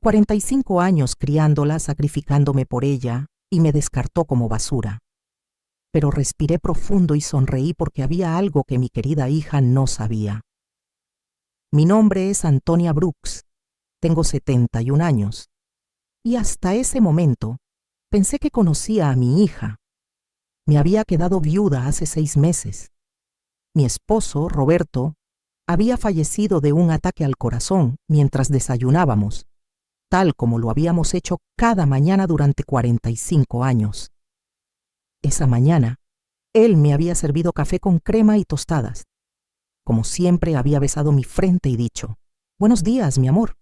45 años criándola, sacrificándome por ella, y me descartó como basura. Pero respiré profundo y sonreí porque había algo que mi querida hija no sabía. Mi nombre es Antonia Brooks. Tengo 71 años. Y hasta ese momento pensé que conocía a mi hija. Me había quedado viuda hace 6 meses. Mi esposo, Roberto, había fallecido de un ataque al corazón mientras desayunábamos, tal como lo habíamos hecho cada mañana durante 45 años. Esa mañana, él me había servido café con crema y tostadas. Como siempre, había besado mi frente y dicho, «Buenos días, mi amor».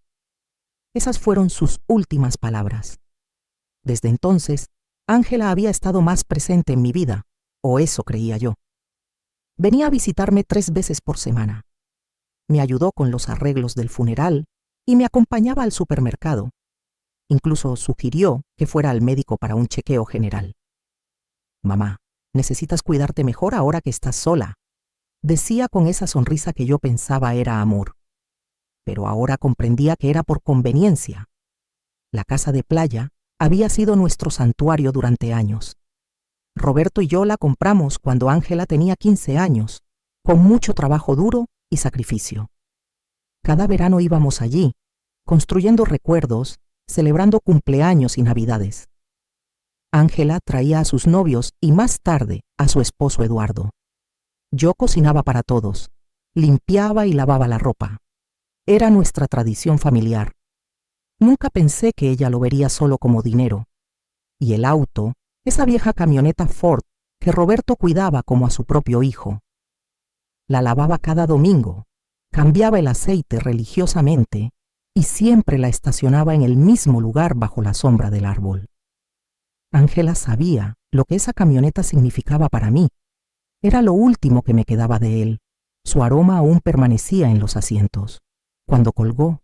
Esas fueron sus últimas palabras. Desde entonces, Ángela había estado más presente en mi vida, o eso creía yo. Venía a visitarme 3 veces por semana. Me ayudó con los arreglos del funeral y me acompañaba al supermercado. Incluso sugirió que fuera al médico para un chequeo general. «Mamá, necesitas cuidarte mejor ahora que estás sola», decía con esa sonrisa que yo pensaba era amor. Pero ahora comprendía que era por conveniencia. La casa de playa había sido nuestro santuario durante años. Roberto y yo la compramos cuando Ángela tenía 15 años, con mucho trabajo duro y sacrificio. Cada verano íbamos allí, construyendo recuerdos, celebrando cumpleaños y navidades. Ángela traía a sus novios y más tarde a su esposo Eduardo. Yo cocinaba para todos, limpiaba y lavaba la ropa. Era nuestra tradición familiar. Nunca pensé que ella lo vería solo como dinero. Y el auto, esa vieja camioneta Ford que Roberto cuidaba como a su propio hijo. La lavaba cada domingo, cambiaba el aceite religiosamente y siempre la estacionaba en el mismo lugar bajo la sombra del árbol. Ángela sabía lo que esa camioneta significaba para mí. Era lo último que me quedaba de él. Su aroma aún permanecía en los asientos. Cuando colgó,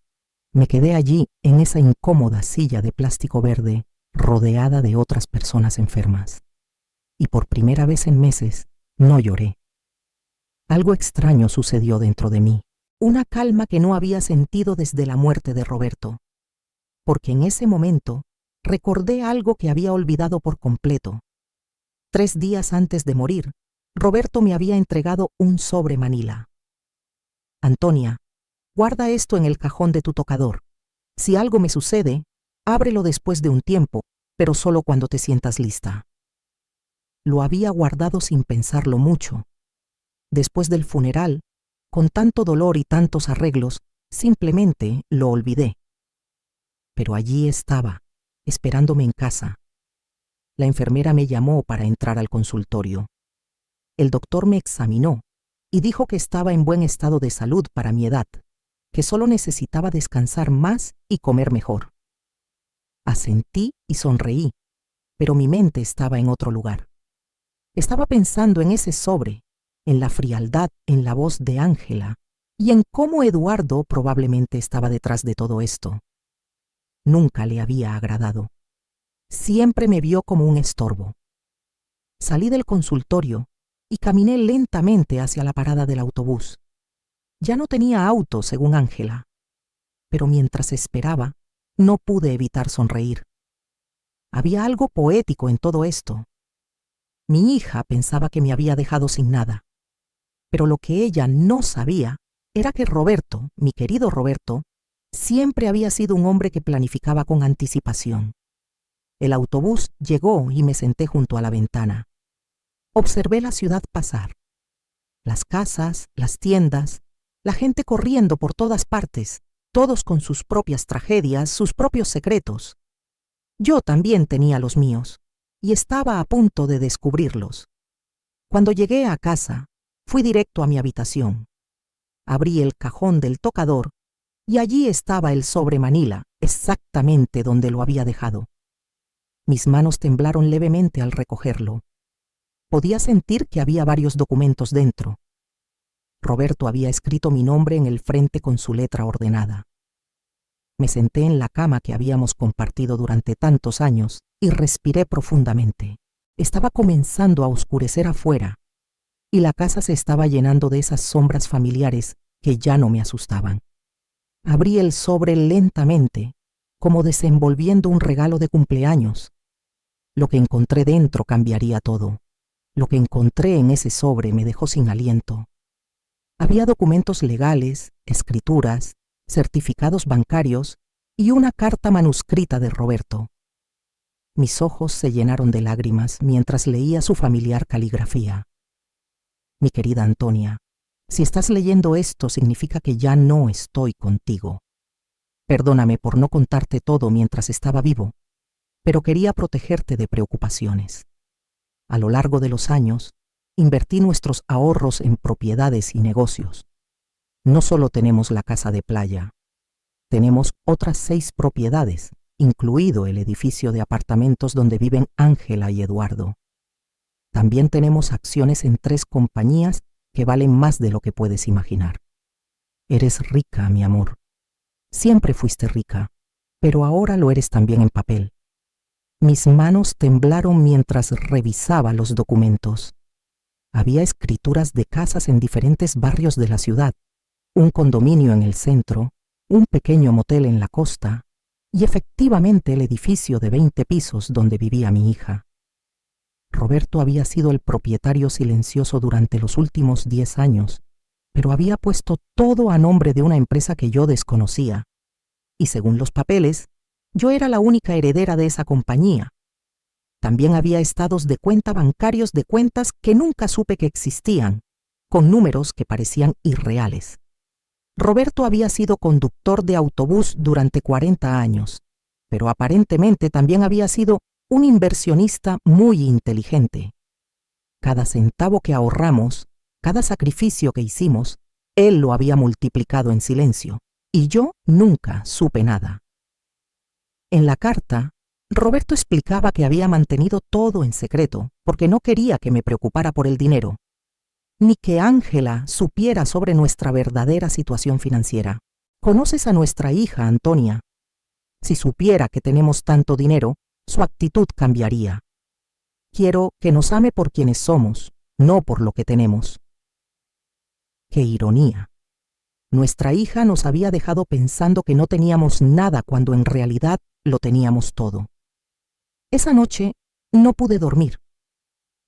me quedé allí en esa incómoda silla de plástico verde, rodeada de otras personas enfermas. Y por primera vez en meses, no lloré. Algo extraño sucedió dentro de mí, una calma que no había sentido desde la muerte de Roberto, porque en ese momento recordé algo que había olvidado por completo. 3 días antes de morir, Roberto me había entregado un sobre Manila. «Antonia, guarda esto en el cajón de tu tocador. Si algo me sucede, ábrelo después de un tiempo, pero solo cuando te sientas lista». Lo había guardado sin pensarlo mucho. Después del funeral, con tanto dolor y tantos arreglos, simplemente lo olvidé. Pero allí estaba, esperándome en casa. La enfermera me llamó para entrar al consultorio. El doctor me examinó y dijo que estaba en buen estado de salud para mi edad, que solo necesitaba descansar más y comer mejor. Asentí y sonreí, pero mi mente estaba en otro lugar. Estaba pensando en ese sobre, en la frialdad en la voz de Ángela y en cómo Eduardo probablemente estaba detrás de todo esto. Nunca le había agradado. Siempre me vio como un estorbo. Salí del consultorio y caminé lentamente hacia la parada del autobús. Ya no tenía auto, según Ángela, pero mientras esperaba, no pude evitar sonreír. Había algo poético en todo esto. Mi hija pensaba que me había dejado sin nada, pero lo que ella no sabía era que Roberto, mi querido Roberto, siempre había sido un hombre que planificaba con anticipación. El autobús llegó y me senté junto a la ventana. Observé la ciudad pasar. Las casas, las tiendas, la gente corriendo por todas partes, todos con sus propias tragedias, sus propios secretos. Yo también tenía los míos, y estaba a punto de descubrirlos. Cuando llegué a casa, fui directo a mi habitación. Abrí el cajón del tocador y allí estaba el sobre Manila, exactamente donde lo había dejado. Mis manos temblaron levemente al recogerlo. Podía sentir que había varios documentos dentro. Roberto había escrito mi nombre en el frente con su letra ordenada. Me senté en la cama que habíamos compartido durante tantos años y respiré profundamente. Estaba comenzando a oscurecer afuera y la casa se estaba llenando de esas sombras familiares que ya no me asustaban. Abrí el sobre lentamente como desenvolviendo un regalo de cumpleaños. Lo que encontré dentro cambiaría todo. Lo que encontré en ese sobre me dejó sin aliento. Había documentos legales, escrituras, certificados bancarios y una carta manuscrita de Roberto. Mis ojos se llenaron de lágrimas mientras leía su familiar caligrafía. Mi querida Antonia, si estás leyendo esto significa que ya no estoy contigo. Perdóname por no contarte todo mientras estaba vivo, pero quería protegerte de preocupaciones. A lo largo de los años, invertí nuestros ahorros en propiedades y negocios. No solo tenemos la casa de playa, tenemos otras 6 propiedades, incluido el edificio de apartamentos donde viven Ángela y Eduardo. También tenemos acciones en 3 compañías que valen más de lo que puedes imaginar. Eres rica, mi amor. Siempre fuiste rica, pero ahora lo eres también en papel. Mis manos temblaron mientras revisaba los documentos. Había escrituras de casas en diferentes barrios de la ciudad, un condominio en el centro, un pequeño motel en la costa y efectivamente el edificio de 20 pisos donde vivía mi hija. Roberto había sido el propietario silencioso durante los últimos 10 años, pero había puesto todo a nombre de una empresa que yo desconocía. Y según los papeles, yo era la única heredera de esa compañía. También había estados de cuenta bancarios de cuentas que nunca supe que existían, con números que parecían irreales. Roberto había sido conductor de autobús durante 40 años, pero aparentemente también había sido un inversionista muy inteligente. Cada centavo que ahorramos, cada sacrificio que hicimos, él lo había multiplicado en silencio, y yo nunca supe nada. En la carta, Roberto explicaba que había mantenido todo en secreto porque no quería que me preocupara por el dinero, ni que Ángela supiera sobre nuestra verdadera situación financiera. Conoces a nuestra hija, Antonia. Si supiera que tenemos tanto dinero, su actitud cambiaría. Quiero que nos ame por quienes somos, no por lo que tenemos. ¡Qué ironía! Nuestra hija nos había dejado pensando que no teníamos nada cuando en realidad lo teníamos todo. Esa noche no pude dormir.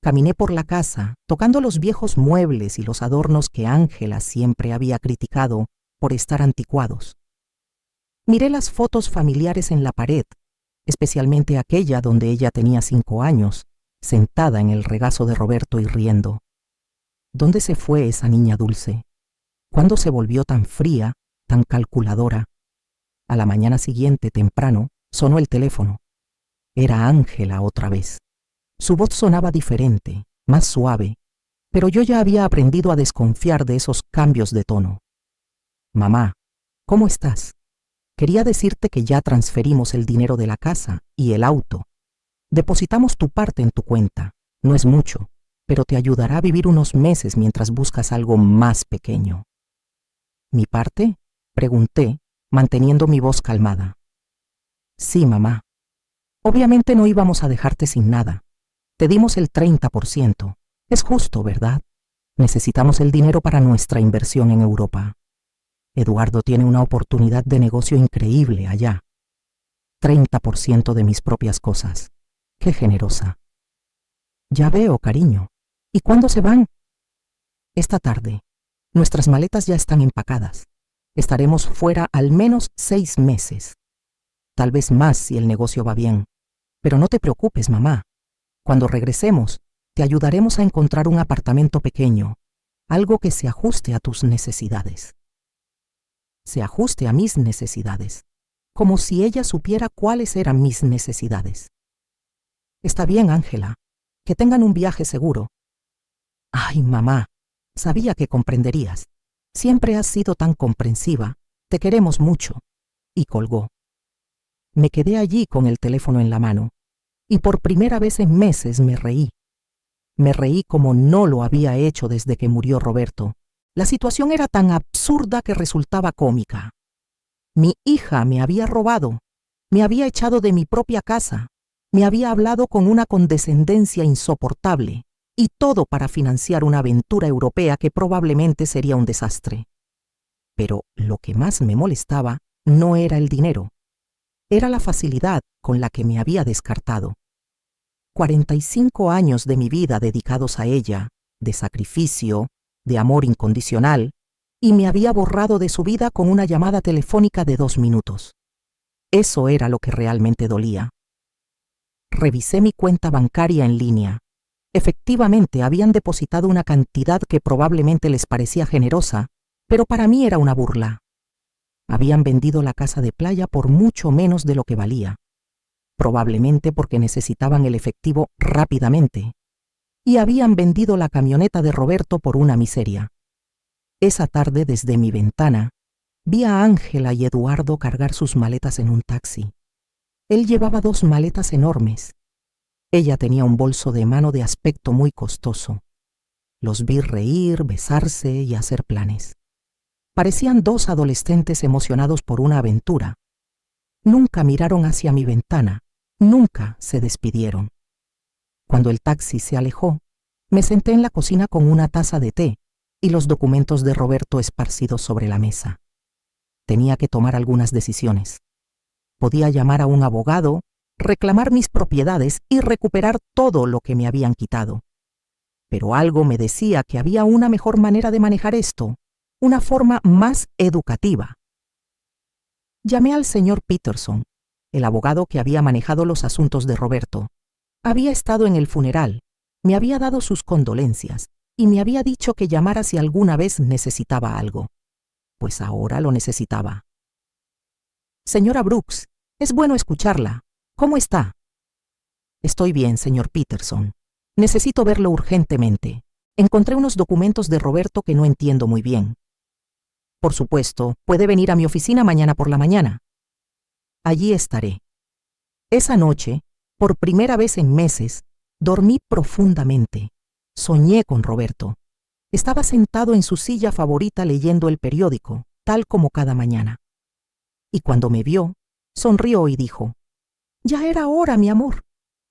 Caminé por la casa, tocando los viejos muebles y los adornos que Ángela siempre había criticado por estar anticuados. Miré las fotos familiares en la pared, especialmente aquella donde ella tenía 5 años, sentada en el regazo de Roberto y riendo. ¿Dónde se fue esa niña dulce? ¿Cuándo se volvió tan fría, tan calculadora? A la mañana siguiente, temprano, sonó el teléfono. Era Ángela otra vez. Su voz sonaba diferente, más suave, pero yo ya había aprendido a desconfiar de esos cambios de tono. Mamá, ¿cómo estás? Quería decirte que ya transferimos el dinero de la casa y el auto. Depositamos tu parte en tu cuenta. No es mucho, pero te ayudará a vivir unos meses mientras buscas algo más pequeño. ¿Mi parte? Pregunté, manteniendo mi voz calmada. Sí, mamá. Obviamente no íbamos a dejarte sin nada. Te dimos el 30%. Es justo, ¿verdad? Necesitamos el dinero para nuestra inversión en Europa. Eduardo tiene una oportunidad de negocio increíble allá. 30% de mis propias cosas. ¡Qué generosa! Ya veo, cariño. ¿Y cuándo se van? Esta tarde. Nuestras maletas ya están empacadas. Estaremos fuera al menos 6 meses. Tal vez más si el negocio va bien. Pero no te preocupes, mamá. Cuando regresemos, te ayudaremos a encontrar un apartamento pequeño, algo que se ajuste a tus necesidades. Se ajuste a mis necesidades, como si ella supiera cuáles eran mis necesidades. Está bien, Ángela. Que tengan un viaje seguro. Ay, mamá, sabía que comprenderías. Siempre has sido tan comprensiva. Te queremos mucho. Y colgó. Me quedé allí con el teléfono en la mano, y por primera vez en meses me reí. Me reí como no lo había hecho desde que murió Roberto. La situación era tan absurda que resultaba cómica. Mi hija me había robado, me había echado de mi propia casa, me había hablado con una condescendencia insoportable, y todo para financiar una aventura europea que probablemente sería un desastre. Pero lo que más me molestaba no era el dinero. era la facilidad con la que me había descartado. 45 años de mi vida dedicados a ella, de sacrificio, de amor incondicional, y me había borrado de su vida con una llamada telefónica de 2 minutos. Eso era lo que realmente dolía. Revisé mi cuenta bancaria en línea. Efectivamente, habían depositado una cantidad que probablemente les parecía generosa, pero para mí era una burla. Habían vendido la casa de playa por mucho menos de lo que valía, probablemente porque necesitaban el efectivo rápidamente, y habían vendido la camioneta de Roberto por una miseria. Esa tarde, desde mi ventana, vi a Ángela y Eduardo cargar sus maletas en un taxi. Él llevaba 2 maletas enormes. Ella tenía un bolso de mano de aspecto muy costoso. Los vi reír, besarse y hacer planes. Parecían 2 adolescentes emocionados por una aventura. Nunca miraron hacia mi ventana, nunca se despidieron. Cuando el taxi se alejó, me senté en la cocina con una taza de té y los documentos de Roberto esparcidos sobre la mesa. Tenía que tomar algunas decisiones. Podía llamar a un abogado, reclamar mis propiedades y recuperar todo lo que me habían quitado. Pero algo me decía que había una mejor manera de manejar esto, una forma más educativa. Llamé al señor Peterson, el abogado que había manejado los asuntos de Roberto. Había estado en el funeral, me había dado sus condolencias y me había dicho que llamara si alguna vez necesitaba algo. Pues ahora lo necesitaba. Señora Brooks, es bueno escucharla. ¿Cómo está? Estoy bien, señor Peterson. Necesito verlo urgentemente. Encontré unos documentos de Roberto que no entiendo muy bien. Por supuesto, puede venir a mi oficina mañana por la mañana. Allí estaré. Esa noche, por primera vez en meses, dormí profundamente. Soñé con Roberto. Estaba sentado en su silla favorita leyendo el periódico, tal como cada mañana. Y cuando me vio, sonrió y dijo: «Ya era hora, mi amor.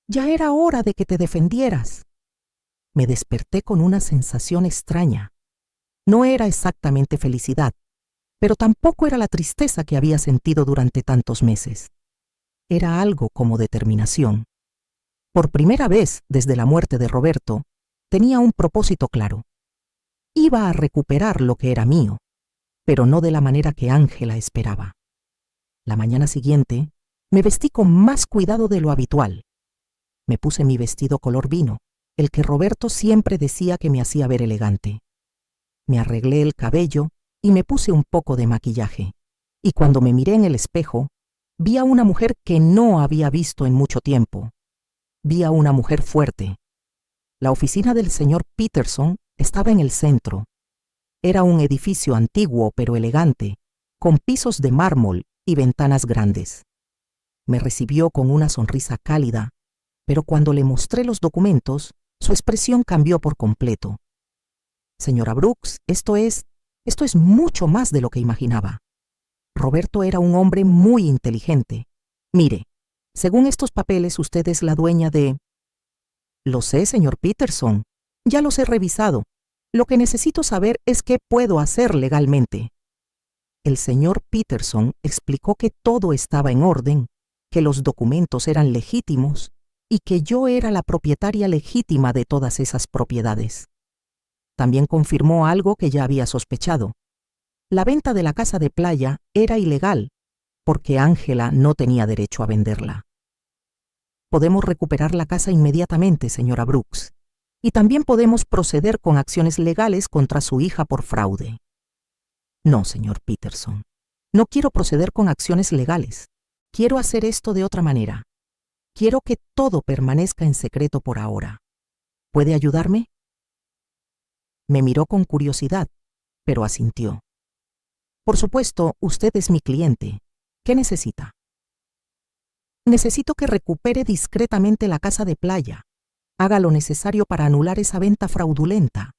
Ya era hora de que te defendieras». Me desperté con una sensación extraña. No era exactamente felicidad, pero tampoco era la tristeza que había sentido durante tantos meses. Era algo como determinación. Por primera vez desde la muerte de Roberto, tenía un propósito claro. Iba a recuperar lo que era mío, pero no de la manera que Ángela esperaba. La mañana siguiente, me vestí con más cuidado de lo habitual. Me puse mi vestido color vino, el que Roberto siempre decía que me hacía ver elegante. Me arreglé el cabello y me puse un poco de maquillaje. Y cuando me miré en el espejo, vi a una mujer que no había visto en mucho tiempo. Vi a una mujer fuerte. La oficina del señor Peterson estaba en el centro. Era un edificio antiguo pero elegante, con pisos de mármol y ventanas grandes. Me recibió con una sonrisa cálida, pero cuando le mostré los documentos, su expresión cambió por completo. Señora Brooks, esto es mucho más de lo que imaginaba. Roberto era un hombre muy inteligente. Mire, según estos papeles, usted es la dueña de... Lo sé, señor Peterson. Ya los he revisado. Lo que necesito saber es qué puedo hacer legalmente. El señor Peterson explicó que todo estaba en orden, que los documentos eran legítimos y que yo era la propietaria legítima de todas esas propiedades. También confirmó algo que ya había sospechado. La venta de la casa de playa era ilegal, porque Ángela no tenía derecho a venderla. Podemos recuperar la casa inmediatamente, señora Brooks, y también podemos proceder con acciones legales contra su hija por fraude. No, señor Peterson, no quiero proceder con acciones legales. Quiero hacer esto de otra manera. Quiero que todo permanezca en secreto por ahora. ¿Puede ayudarme? Me miró con curiosidad, pero asintió. Por supuesto, usted es mi cliente. ¿Qué necesita? Necesito que recupere discretamente la casa de playa. Haga lo necesario para anular esa venta fraudulenta.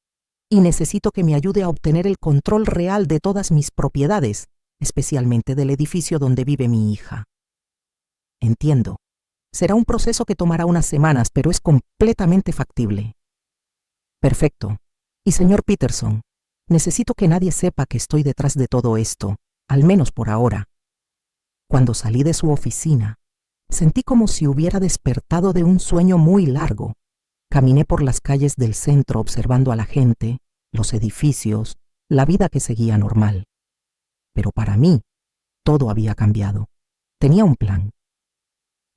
Y necesito que me ayude a obtener el control real de todas mis propiedades, especialmente del edificio donde vive mi hija. Entiendo. Será un proceso que tomará unas semanas, pero es completamente factible. Perfecto. Y señor Peterson, necesito que nadie sepa que estoy detrás de todo esto, al menos por ahora. Cuando salí de su oficina, sentí como si hubiera despertado de un sueño muy largo. Caminé por las calles del centro observando a la gente, los edificios, la vida que seguía normal. Pero para mí, todo había cambiado. Tenía un plan.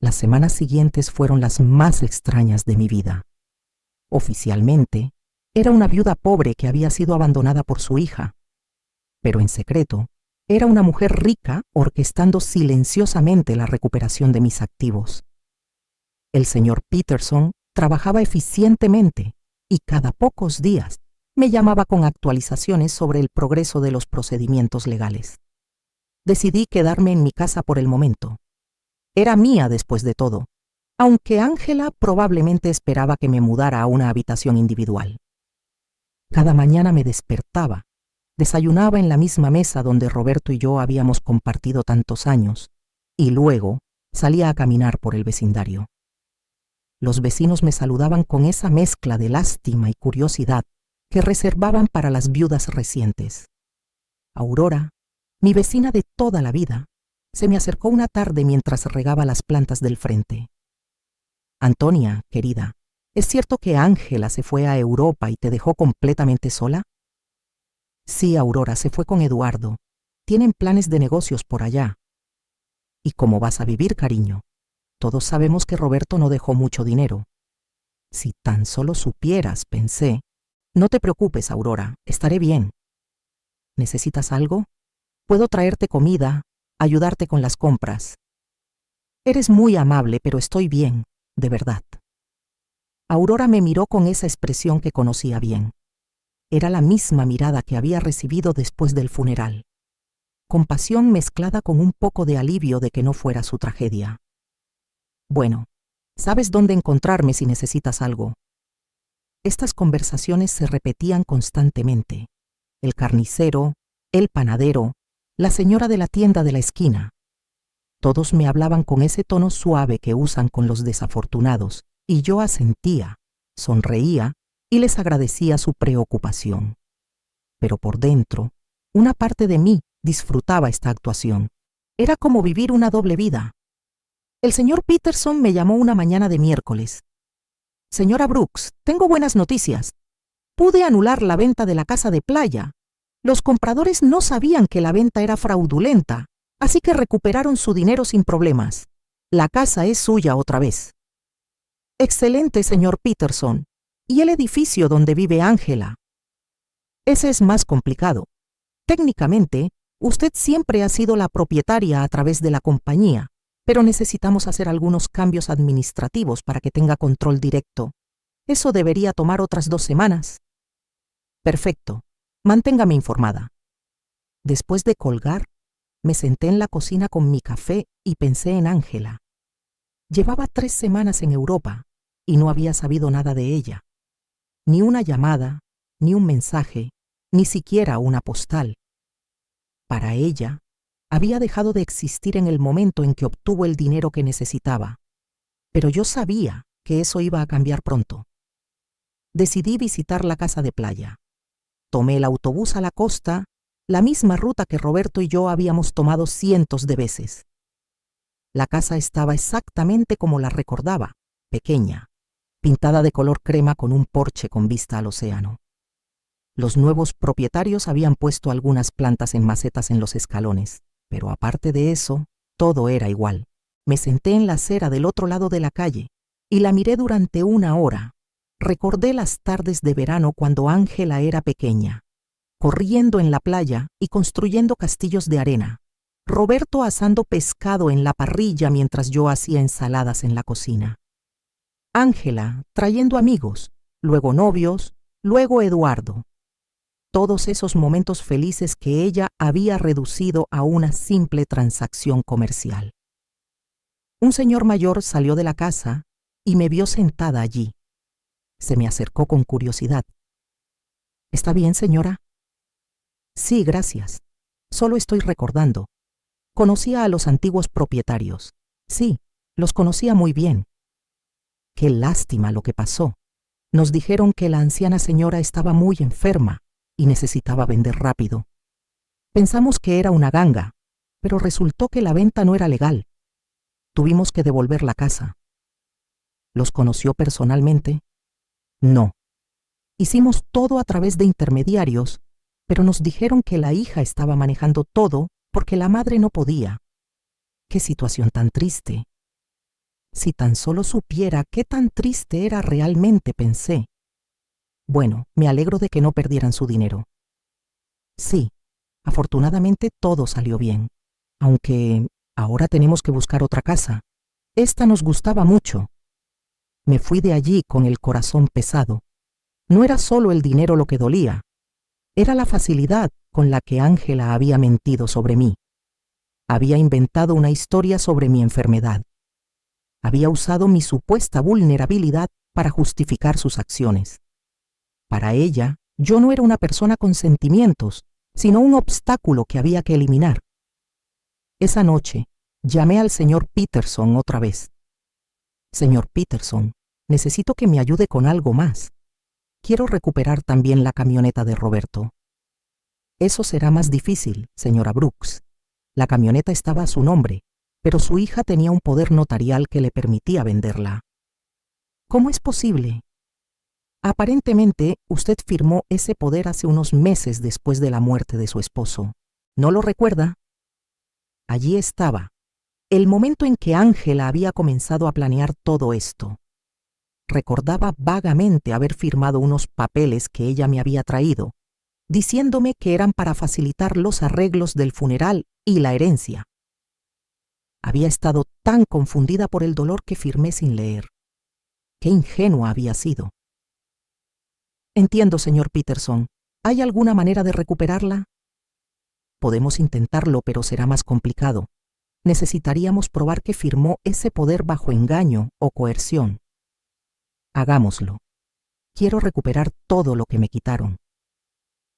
Las semanas siguientes fueron las más extrañas de mi vida. Oficialmente, era una viuda pobre que había sido abandonada por su hija. Pero en secreto, era una mujer rica orquestando silenciosamente la recuperación de mis activos. El señor Peterson trabajaba eficientemente y cada pocos días me llamaba con actualizaciones sobre el progreso de los procedimientos legales. Decidí quedarme en mi casa por el momento. Era mía después de todo, aunque Ángela probablemente esperaba que me mudara a una habitación individual. Cada mañana me despertaba, desayunaba en la misma mesa donde Roberto y yo habíamos compartido tantos años, y luego salía a caminar por el vecindario. Los vecinos me saludaban con esa mezcla de lástima y curiosidad que reservaban para las viudas recientes. Aurora, mi vecina de toda la vida, se me acercó una tarde mientras regaba las plantas del frente. Antonia, querida, ¿es cierto que Ángela se fue a Europa y te dejó completamente sola? Sí, Aurora, se fue con Eduardo. Tienen planes de negocios por allá. ¿Y cómo vas a vivir, cariño? Todos sabemos que Roberto no dejó mucho dinero. Si tan solo supieras, pensé. No te preocupes, Aurora, estaré bien. ¿Necesitas algo? Puedo traerte comida, ayudarte con las compras. Eres muy amable, pero estoy bien, de verdad. Aurora me miró con esa expresión que conocía bien. Era la misma mirada que había recibido después del funeral. Compasión mezclada con un poco de alivio de que no fuera su tragedia. Bueno, sabes dónde encontrarme si necesitas algo. Estas conversaciones se repetían constantemente. El carnicero, el panadero, la señora de la tienda de la esquina. Todos me hablaban con ese tono suave que usan con los desafortunados, y yo asentía, sonreía y les agradecía su preocupación. Pero por dentro, una parte de mí disfrutaba esta actuación. Era como vivir una doble vida. El señor Peterson me llamó una mañana de miércoles. Señora Brooks, tengo buenas noticias. Pude anular la venta de la casa de playa. Los compradores no sabían que la venta era fraudulenta, así que recuperaron su dinero sin problemas. La casa es suya otra vez. Excelente, señor Peterson. ¿Y el edificio donde vive Ángela? Ese es más complicado. Técnicamente, usted siempre ha sido la propietaria a través de la compañía, pero necesitamos hacer algunos cambios administrativos para que tenga control directo. Eso debería tomar otras 2 semanas. Perfecto. Manténgame informada. Después de colgar, me senté en la cocina con mi café y pensé en Ángela. Llevaba 3 semanas en Europa y no había sabido nada de ella. Ni una llamada, ni un mensaje, ni siquiera una postal. Para ella, había dejado de existir en el momento en que obtuvo el dinero que necesitaba. Pero yo sabía que eso iba a cambiar pronto. Decidí visitar la casa de playa. Tomé el autobús a la costa, la misma ruta que Roberto y yo habíamos tomado cientos de veces. La casa estaba exactamente como la recordaba, pequeña, pintada de color crema con un porche con vista al océano. Los nuevos propietarios habían puesto algunas plantas en macetas en los escalones, pero aparte de eso, todo era igual. Me senté en la acera del otro lado de la calle y la miré durante 1 hora. Recordé las tardes de verano cuando Ángela era pequeña, corriendo en la playa y construyendo castillos de arena. Roberto asando pescado en la parrilla mientras yo hacía ensaladas en la cocina. Ángela trayendo amigos, luego novios, luego Eduardo. Todos esos momentos felices que ella había reducido a una simple transacción comercial. Un señor mayor salió de la casa y me vio sentada allí. Se me acercó con curiosidad. ¿Está bien, señora? Sí, gracias. Solo estoy recordando. Conocía a los antiguos propietarios. Sí, los conocía muy bien. Qué lástima lo que pasó. Nos dijeron que la anciana señora estaba muy enferma y necesitaba vender rápido. Pensamos que era una ganga, pero resultó que la venta no era legal. Tuvimos que devolver la casa. ¿Los conoció personalmente? No. Hicimos todo a través de intermediarios, pero nos dijeron que la hija estaba manejando todo porque la madre no podía. ¡Qué situación tan triste! Si tan solo supiera qué tan triste era realmente, pensé. Bueno, me alegro de que no perdieran su dinero. Sí, afortunadamente todo salió bien, aunque ahora tenemos que buscar otra casa. Esta nos gustaba mucho. Me fui de allí con el corazón pesado. No era solo el dinero lo que dolía, era la facilidad con la que Ángela había mentido sobre mí. Había inventado una historia sobre mi enfermedad. Había usado mi supuesta vulnerabilidad para justificar sus acciones. Para ella, yo no era una persona con sentimientos, sino un obstáculo que había que eliminar. Esa noche, llamé al señor Peterson otra vez. Señor Peterson, necesito que me ayude con algo más. Quiero recuperar también la camioneta de Roberto. Eso será más difícil, señora Brooks. La camioneta estaba a su nombre, pero su hija tenía un poder notarial que le permitía venderla. ¿Cómo es posible? Aparentemente, usted firmó ese poder hace unos meses después de la muerte de su esposo. ¿No lo recuerda? Allí estaba, el momento en que Ángela había comenzado a planear todo esto. Recordaba vagamente haber firmado unos papeles que ella me había traído, diciéndome que eran para facilitar los arreglos del funeral y la herencia. Había estado tan confundida por el dolor que firmé sin leer. Qué ingenua había sido. Entiendo, señor Peterson. ¿Hay alguna manera de recuperarla? Podemos intentarlo, pero será más complicado. Necesitaríamos probar que firmó ese poder bajo engaño o coerción. Hagámoslo. Quiero recuperar todo lo que me quitaron.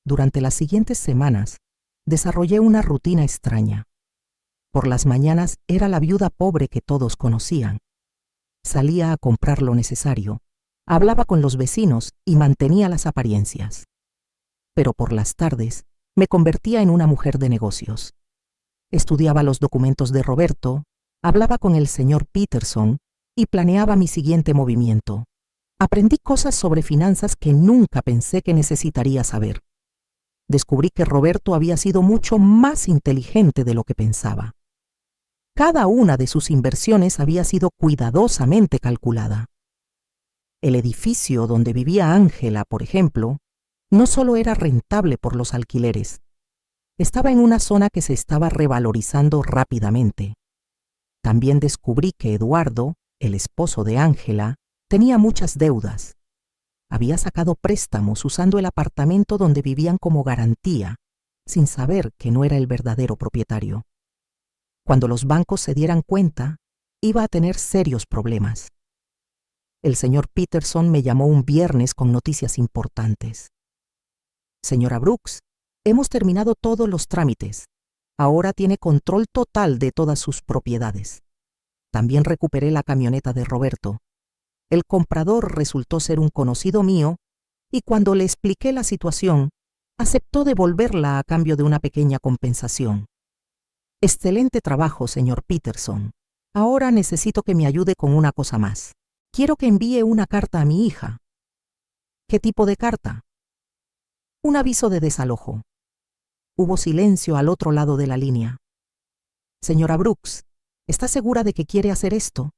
Durante las siguientes semanas, desarrollé una rutina extraña. Por las mañanas era la viuda pobre que todos conocían. Salía a comprar lo necesario, hablaba con los vecinos y mantenía las apariencias. Pero por las tardes me convertía en una mujer de negocios. Estudiaba los documentos de Roberto, hablaba con el señor Peterson y planeaba mi siguiente movimiento. Aprendí cosas sobre finanzas que nunca pensé que necesitaría saber. Descubrí que Roberto había sido mucho más inteligente de lo que pensaba. Cada una de sus inversiones había sido cuidadosamente calculada. El edificio donde vivía Ángela, por ejemplo, no solo era rentable por los alquileres, estaba en una zona que se estaba revalorizando rápidamente. También descubrí que Eduardo, el esposo de Ángela, tenía muchas deudas. Había sacado préstamos usando el apartamento donde vivían como garantía, sin saber que no era el verdadero propietario. Cuando los bancos se dieran cuenta, iba a tener serios problemas. El señor Peterson me llamó un viernes con noticias importantes. Señora Brooks, hemos terminado todos los trámites. Ahora tiene control total de todas sus propiedades. También recuperé la camioneta de Roberto. El comprador resultó ser un conocido mío y cuando le expliqué la situación, aceptó devolverla a cambio de una pequeña compensación. Excelente trabajo, señor Peterson. Ahora necesito que me ayude con una cosa más. Quiero que envíe una carta a mi hija. ¿Qué tipo de carta? Un aviso de desalojo. Hubo silencio al otro lado de la línea. Señora Brooks, ¿está segura de que quiere hacer esto?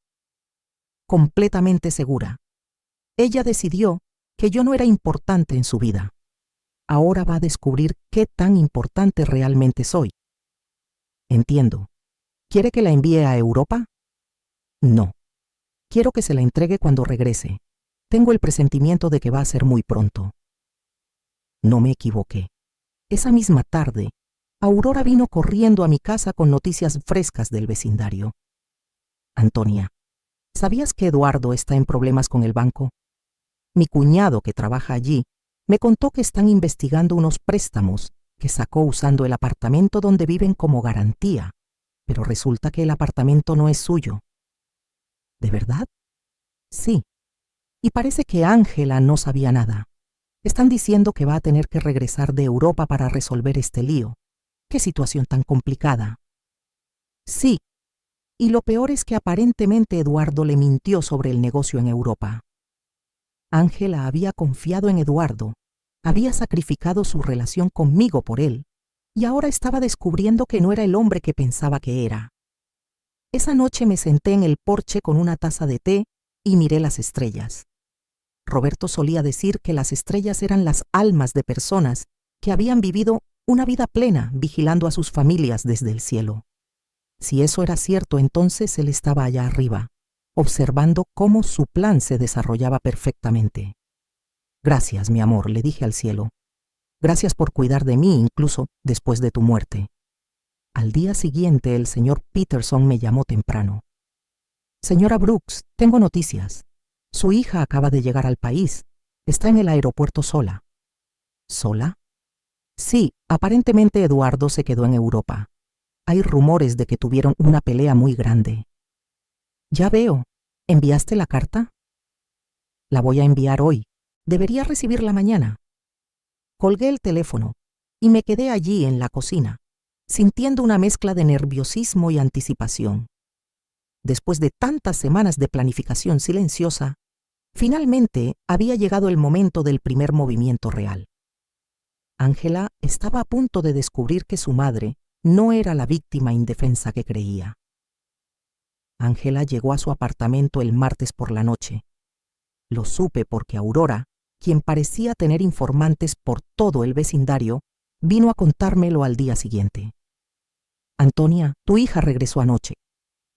Completamente segura. Ella decidió que yo no era importante en su vida. Ahora va a descubrir qué tan importante realmente soy. Entiendo. ¿Quiere que la envíe a Europa? No. Quiero que se la entregue cuando regrese. Tengo el presentimiento de que va a ser muy pronto. No me equivoqué. Esa misma tarde, Aurora vino corriendo a mi casa con noticias frescas del vecindario. Antonia, ¿sabías que Eduardo está en problemas con el banco? Mi cuñado, que trabaja allí, me contó que están investigando unos préstamos que sacó usando el apartamento donde viven como garantía, pero resulta que el apartamento no es suyo. ¿De verdad? Sí. Y parece que Ángela no sabía nada. Están diciendo que va a tener que regresar de Europa para resolver este lío. ¡Qué situación tan complicada! Sí, y lo peor es que aparentemente Eduardo le mintió sobre el negocio en Europa. Ángela había confiado en Eduardo, había sacrificado su relación conmigo por él, y ahora estaba descubriendo que no era el hombre que pensaba que era. Esa noche me senté en el porche con una taza de té y miré las estrellas. Roberto solía decir que las estrellas eran las almas de personas que habían vivido una vida plena vigilando a sus familias desde el cielo. Si eso era cierto, entonces él estaba allá arriba, observando cómo su plan se desarrollaba perfectamente. Gracias, mi amor, le dije al cielo. Gracias por cuidar de mí incluso después de tu muerte. Al día siguiente, el señor Peterson me llamó temprano. Señora Brooks, tengo noticias. Su hija acaba de llegar al país. Está en el aeropuerto sola. ¿Sola? Sí, aparentemente Eduardo se quedó en Europa. Hay rumores de que tuvieron una pelea muy grande. Ya veo. ¿Enviaste la carta? La voy a enviar hoy. Debería recibirla mañana. Colgué el teléfono y me quedé allí en la cocina, sintiendo una mezcla de nerviosismo y anticipación. Después de tantas semanas de planificación silenciosa, finalmente había llegado el momento del primer movimiento real. Ángela estaba a punto de descubrir que su madre no era la víctima indefensa que creía. Ángela llegó a su apartamento el martes por la noche. Lo supe porque Aurora, quien parecía tener informantes por todo el vecindario, vino a contármelo al día siguiente. Antonia, tu hija regresó anoche.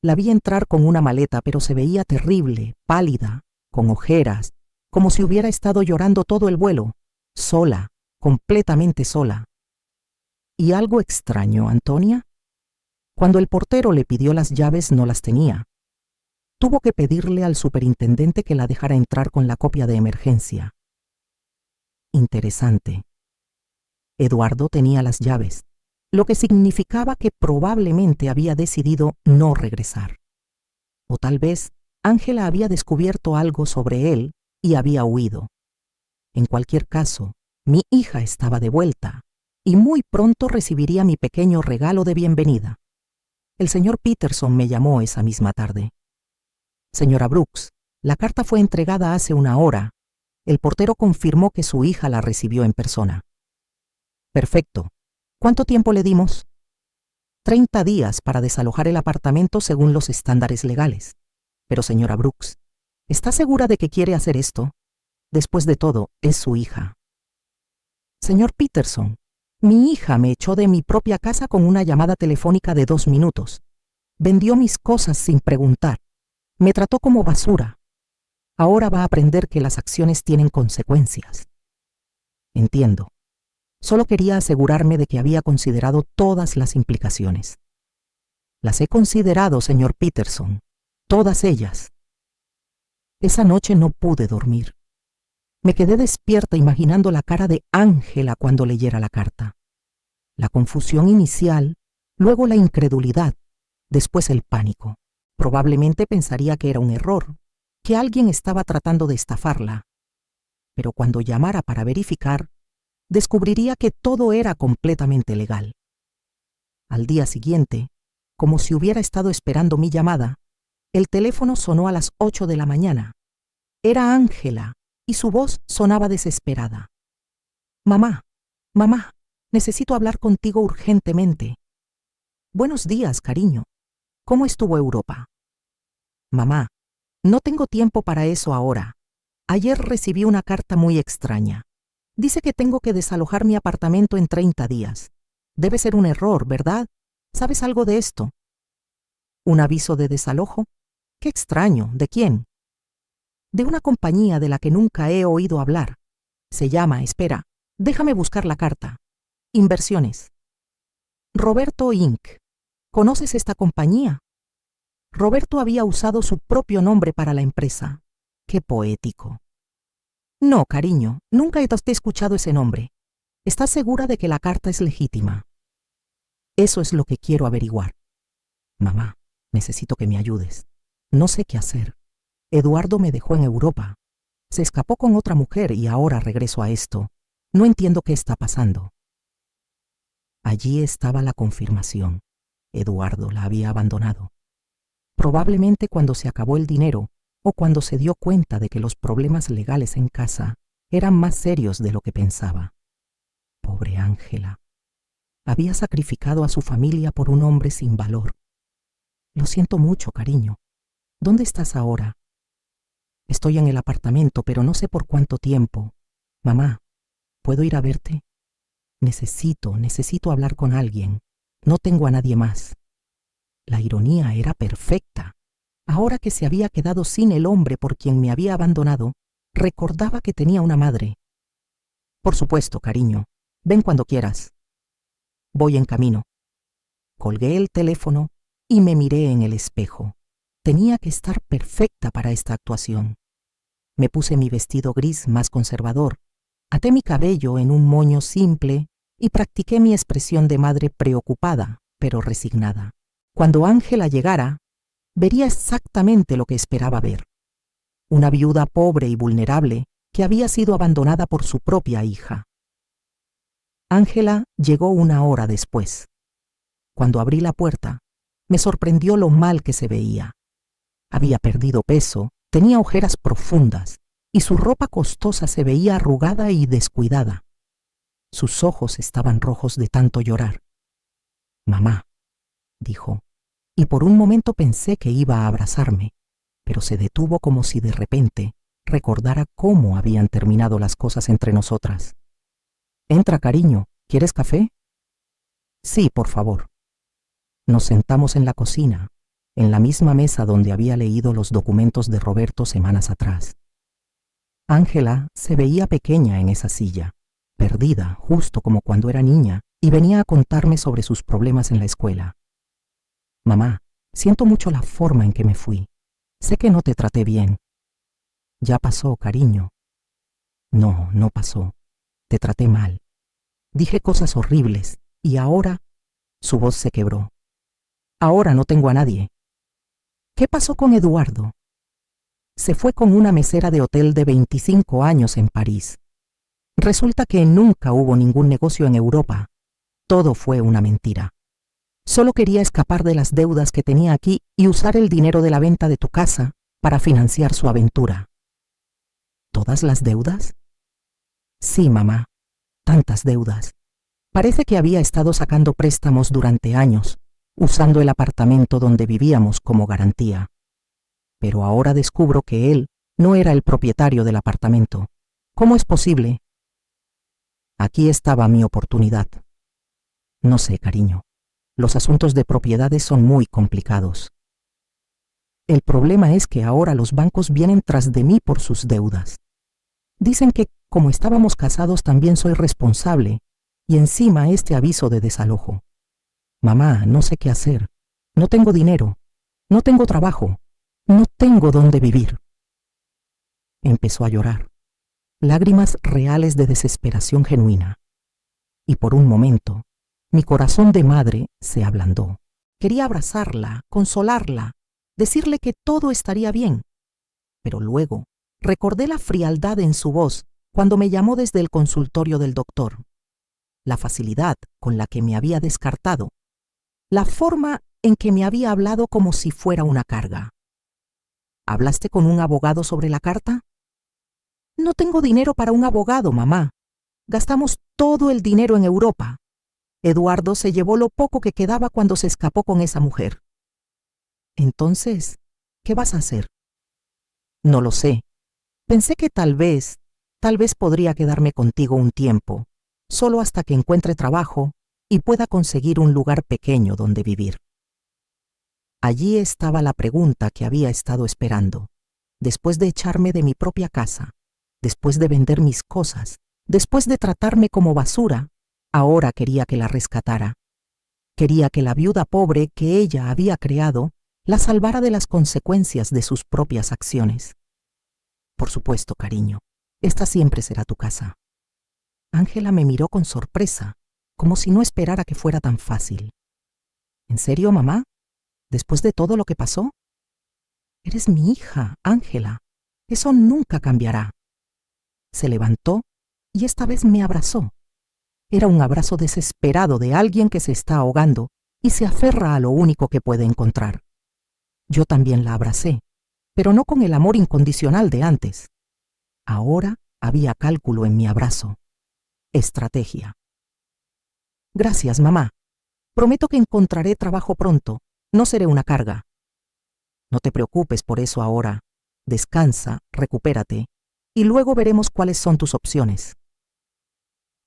La vi entrar con una maleta, pero se veía terrible, pálida, con ojeras, como si hubiera estado llorando todo el vuelo, sola, completamente sola. ¿Y algo extraño, Antonia? Cuando el portero le pidió las llaves, no las tenía. Tuvo que pedirle al superintendente que la dejara entrar con la copia de emergencia. Interesante. Eduardo tenía las llaves, lo que significaba que probablemente había decidido no regresar. O tal vez Ángela había descubierto algo sobre él y había huido. En cualquier caso, mi hija estaba de vuelta y muy pronto recibiría mi pequeño regalo de bienvenida. El señor Peterson me llamó esa misma tarde. Señora Brooks, la carta fue entregada hace una hora. El portero confirmó que su hija la recibió en persona. Perfecto. ¿Cuánto tiempo le dimos? 30 días para desalojar el apartamento según los estándares legales. Pero señora Brooks, ¿está segura de que quiere hacer esto? Después de todo, es su hija. Señor Peterson, mi hija me echó de mi propia casa con una llamada telefónica de 2 minutos. Vendió mis cosas sin preguntar. Me trató como basura. Ahora va a aprender que las acciones tienen consecuencias. Entiendo. Solo quería asegurarme de que había considerado todas las implicaciones. Las he considerado, señor Peterson. Todas ellas. Esa noche no pude dormir. Me quedé despierta imaginando la cara de Ángela cuando leyera la carta. La confusión inicial, luego la incredulidad, después el pánico. Probablemente pensaría que era un error, que alguien estaba tratando de estafarla. Pero cuando llamara para verificar, descubriría que todo era completamente legal. Al día siguiente, como si hubiera estado esperando mi llamada, el teléfono sonó a las 8 de la mañana. Era Ángela, y su voz sonaba desesperada. Mamá, mamá, necesito hablar contigo urgentemente. Buenos días, cariño. ¿Cómo estuvo Europa? Mamá, no tengo tiempo para eso ahora. Ayer recibí una carta muy extraña. Dice que tengo que desalojar mi apartamento en 30 días. Debe ser un error, ¿verdad? ¿Sabes algo de esto? ¿Un aviso de desalojo? Qué extraño. ¿De quién? De una compañía de la que nunca he oído hablar. Se llama, espera, déjame buscar la carta. Inversiones. Roberto Inc. ¿Conoces esta compañía? Roberto había usado su propio nombre para la empresa. Qué poético. No, cariño, nunca te he escuchado ese nombre. ¿Estás segura de que la carta es legítima? Eso es lo que quiero averiguar. Mamá, necesito que me ayudes. No sé qué hacer. Eduardo me dejó en Europa. Se escapó con otra mujer y ahora regreso a esto. No entiendo qué está pasando. Allí estaba la confirmación. Eduardo la había abandonado. Probablemente cuando se acabó el dinero o cuando se dio cuenta de que los problemas legales en casa eran más serios de lo que pensaba. Pobre Ángela. Había sacrificado a su familia por un hombre sin valor. Lo siento mucho, cariño. ¿Dónde estás ahora? Estoy en el apartamento, pero no sé por cuánto tiempo. Mamá, ¿puedo ir a verte? Necesito hablar con alguien. No tengo a nadie más. La ironía era perfecta. Ahora que se había quedado sin el hombre por quien me había abandonado, recordaba que tenía una madre. Por supuesto, cariño. Ven cuando quieras. Voy en camino. Colgué el teléfono y me miré en el espejo. Tenía que estar perfecta para esta actuación. Me puse mi vestido gris más conservador, até mi cabello en un moño simple y practiqué mi expresión de madre preocupada, pero resignada. Cuando Ángela llegara, vería exactamente lo que esperaba ver. Una viuda pobre y vulnerable que había sido abandonada por su propia hija. Ángela llegó 1 hora después. Cuando abrí la puerta, me sorprendió lo mal que se veía. Había perdido peso, tenía ojeras profundas y su ropa costosa se veía arrugada y descuidada. Sus ojos estaban rojos de tanto llorar. «Mamá», dijo, y por un momento pensé que iba a abrazarme, pero se detuvo como si de repente recordara cómo habían terminado las cosas entre nosotras. «Entra, cariño, ¿quieres café?» «Sí, por favor». Nos sentamos en la cocina, en la misma mesa donde había leído los documentos de Roberto semanas atrás. Ángela se veía pequeña en esa silla, perdida, justo como cuando era niña, y venía a contarme sobre sus problemas en la escuela. «Mamá, siento mucho la forma en que me fui. Sé que no te traté bien». «Ya pasó, cariño». «No, no pasó. Te traté mal. Dije cosas horribles, y ahora…» Su voz se quebró. «Ahora no tengo a nadie». «¿Qué pasó con Eduardo?» «Se fue con una mesera de hotel de 25 años en París. Resulta que nunca hubo ningún negocio en Europa. Todo fue una mentira. Solo quería escapar de las deudas que tenía aquí y usar el dinero de la venta de tu casa para financiar su aventura». «¿Todas las deudas?» «Sí, mamá, tantas deudas. Parece que había estado sacando préstamos durante años, usando el apartamento donde vivíamos como garantía. Pero ahora descubro que él no era el propietario del apartamento. ¿Cómo es posible?» Aquí estaba mi oportunidad. «No sé, cariño. Los asuntos de propiedades son muy complicados. El problema es que ahora los bancos vienen tras de mí por sus deudas. Dicen que, como estábamos casados, también soy responsable, y encima este aviso de desalojo. Mamá, no sé qué hacer. No tengo dinero. No tengo trabajo. No tengo dónde vivir». Empezó a llorar. Lágrimas reales de desesperación genuina. Y por un momento, mi corazón de madre se ablandó. Quería abrazarla, consolarla, decirle que todo estaría bien. Pero luego recordé la frialdad en su voz cuando me llamó desde el consultorio del doctor. La facilidad con la que me había descartado. La forma en que me había hablado como si fuera una carga. «¿Hablaste con un abogado sobre la carta?» «No tengo dinero para un abogado, mamá. Gastamos todo el dinero en Europa. Eduardo se llevó lo poco que quedaba cuando se escapó con esa mujer». «Entonces, ¿qué vas a hacer?» «No lo sé. Pensé que tal vez podría quedarme contigo un tiempo, solo hasta que encuentre trabajo y pueda conseguir un lugar pequeño donde vivir». Allí estaba la pregunta que había estado esperando. Después de echarme de mi propia casa, después de vender mis cosas, después de tratarme como basura, ahora quería que la rescatara. Quería que la viuda pobre que ella había creado la salvara de las consecuencias de sus propias acciones. «Por supuesto, cariño, esta siempre será tu casa». Ángela me miró con sorpresa, como si no esperara que fuera tan fácil. «¿En serio, mamá? ¿Después de todo lo que pasó?» «Eres mi hija, Ángela. Eso nunca cambiará». Se levantó y esta vez me abrazó. Era un abrazo desesperado de alguien que se está ahogando y se aferra a lo único que puede encontrar. Yo también la abracé, pero no con el amor incondicional de antes. Ahora había cálculo en mi abrazo. Estrategia. Gracias, mamá. Prometo que encontraré trabajo pronto. No seré una carga. No te preocupes por eso ahora. Descansa, recupérate, y luego veremos cuáles son tus opciones.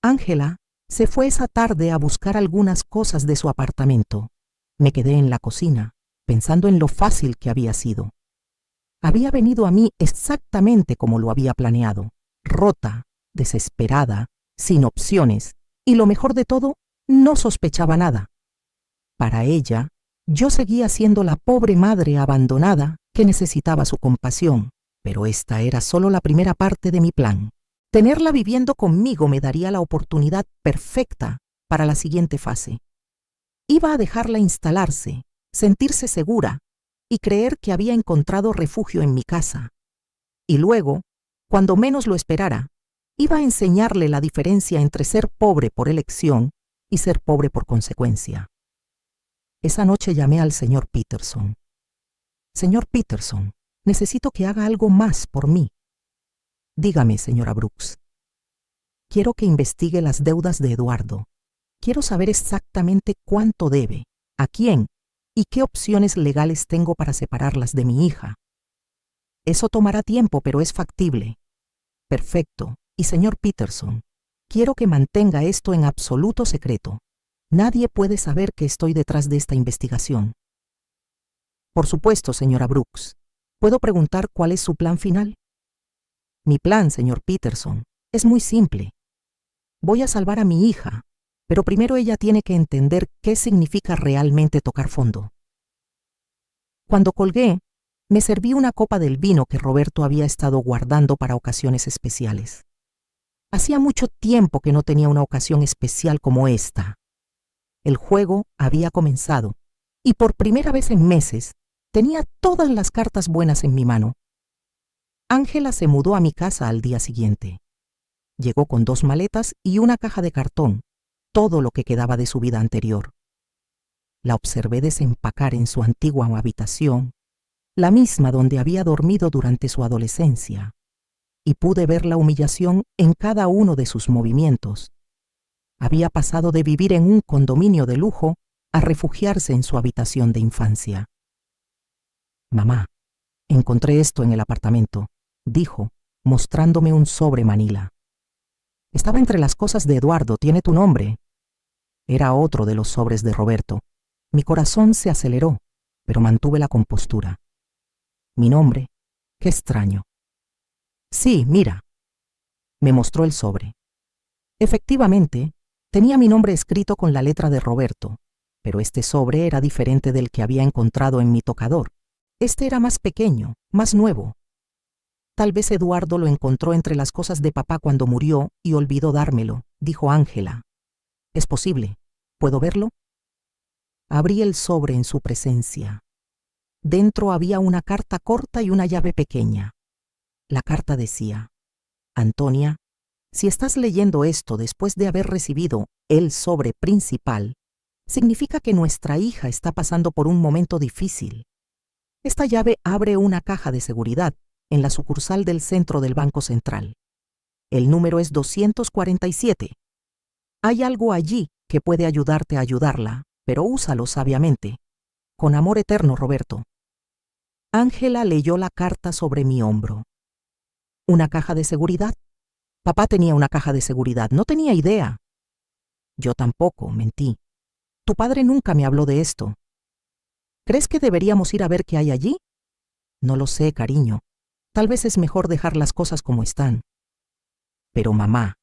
Ángela se fue esa tarde a buscar algunas cosas de su apartamento. Me quedé en la cocina, pensando en lo fácil que había sido. Había venido a mí exactamente como lo había planeado, rota, desesperada, sin opciones, y lo mejor de todo, no sospechaba nada. Para ella, yo seguía siendo la pobre madre abandonada que necesitaba su compasión, pero esta era solo la primera parte de mi plan. Tenerla viviendo conmigo me daría la oportunidad perfecta para la siguiente fase. Iba a dejarla instalarse, sentirse segura y creer que había encontrado refugio en mi casa. Y luego, cuando menos lo esperara, iba a enseñarle la diferencia entre ser pobre por elección y ser pobre por consecuencia. Esa noche llamé al señor Peterson. Señor Peterson, necesito que haga algo más por mí. Dígame, señora Brooks. Quiero que investigue las deudas de Eduardo. Quiero saber exactamente cuánto debe, a quién y qué opciones legales tengo para separarlas de mi hija. Eso tomará tiempo, pero es factible. Perfecto. Y señor Peterson, quiero que mantenga esto en absoluto secreto. Nadie puede saber que estoy detrás de esta investigación. Por supuesto, señora Brooks. ¿Puedo preguntar cuál es su plan final? Mi plan, señor Peterson, es muy simple. Voy a salvar a mi hija, pero primero ella tiene que entender qué significa realmente tocar fondo. Cuando colgué, me serví una copa del vino que Roberto había estado guardando para ocasiones especiales. Hacía mucho tiempo que no tenía una ocasión especial como esta. El juego había comenzado, y por primera vez en meses tenía todas las cartas buenas en mi mano. Ángela se mudó a mi casa al día siguiente. Llegó con 2 maletas y una caja de cartón, todo lo que quedaba de su vida anterior. La observé desempacar en su antigua habitación, la misma donde había dormido durante su adolescencia, y pude ver la humillación en cada uno de sus movimientos. Había pasado de vivir en un condominio de lujo a refugiarse en su habitación de infancia. Mamá, encontré esto en el apartamento, dijo, mostrándome un sobre manila. Estaba entre las cosas de Eduardo, tiene tu nombre. Era otro de los sobres de Roberto. Mi corazón se aceleró, pero mantuve la compostura. Mi nombre, qué extraño. Sí, mira. Me mostró el sobre. Efectivamente, tenía mi nombre escrito con la letra de Roberto, pero este sobre era diferente del que había encontrado en mi tocador. Este era más pequeño, más nuevo. Tal vez Eduardo lo encontró entre las cosas de papá cuando murió y olvidó dármelo, dijo Ángela. Es posible. ¿Puedo verlo? Abrí el sobre en su presencia. Dentro había una carta corta y una llave pequeña. La carta decía: Antonia, si estás leyendo esto después de haber recibido el sobre principal, significa que nuestra hija está pasando por un momento difícil. Esta llave abre una caja de seguridad en la sucursal del centro del Banco Central. El número es 247. Hay algo allí que puede ayudarte a ayudarla, pero úsalo sabiamente. Con amor eterno, Roberto. Ángela leyó la carta sobre mi hombro. ¿Una caja de seguridad? Papá tenía una caja de seguridad, no tenía idea. Yo tampoco, mentí. Tu padre nunca me habló de esto. ¿Crees que deberíamos ir a ver qué hay allí? No lo sé, cariño. Tal vez es mejor dejar las cosas como están. Pero mamá,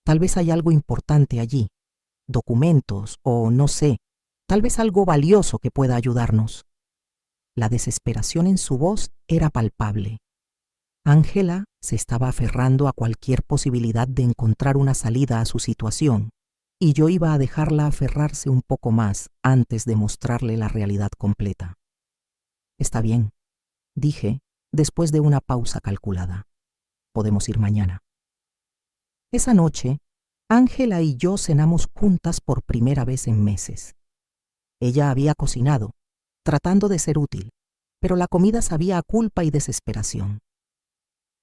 tal vez hay algo importante allí. Documentos o no sé, tal vez algo valioso que pueda ayudarnos. La desesperación en su voz era palpable. Ángela se estaba aferrando a cualquier posibilidad de encontrar una salida a su situación, y yo iba a dejarla aferrarse un poco más antes de mostrarle la realidad completa. Está bien, dije, después de una pausa calculada. Podemos ir mañana. Esa noche, Ángela y yo cenamos juntas por primera vez en meses. Ella había cocinado, tratando de ser útil, pero la comida sabía a culpa y desesperación.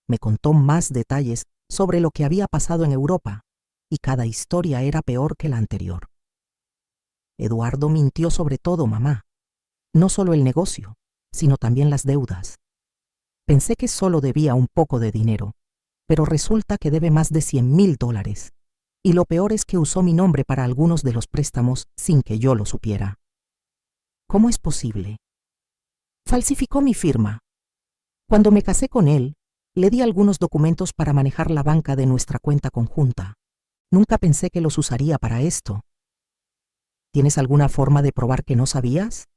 Me contó más detalles sobre lo que había pasado en Europa, y cada historia era peor que la anterior. Eduardo mintió sobre todo, mamá. No solo el negocio, sino también las deudas. Pensé que solo debía un poco de dinero, pero resulta que debe más de $100,000. Y lo peor es que usó mi nombre para algunos de los préstamos sin que yo lo supiera. ¿Cómo es posible? Falsificó mi firma. Cuando me casé con él, le di algunos documentos para manejar la banca de nuestra cuenta conjunta. Nunca pensé que los usaría para esto. ¿Tienes alguna forma de probar que no sabías?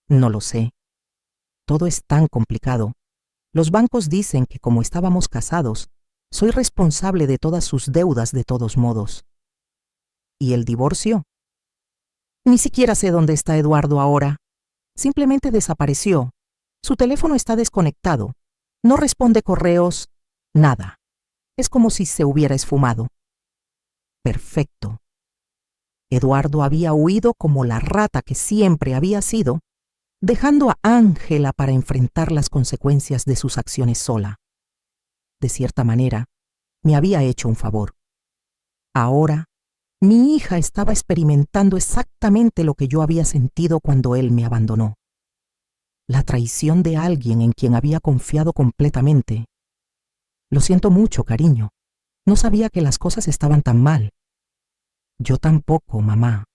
No lo sé. Todo es tan complicado. Los bancos dicen que como estábamos casados, soy responsable de todas sus deudas de todos modos. ¿Y el divorcio? Ni siquiera sé dónde está Eduardo ahora. Simplemente desapareció. Su teléfono está desconectado. No responde correos, nada. Es como si se hubiera esfumado. Perfecto. Eduardo había huido como la rata que siempre había sido, dejando a Ángela para enfrentar las consecuencias de sus acciones sola. De cierta manera, me había hecho un favor. Ahora, mi hija estaba experimentando exactamente lo que yo había sentido cuando él me abandonó. La traición de alguien en quien había confiado completamente. Lo siento mucho, cariño. No sabía que las cosas estaban tan mal. Yo tampoco, mamá.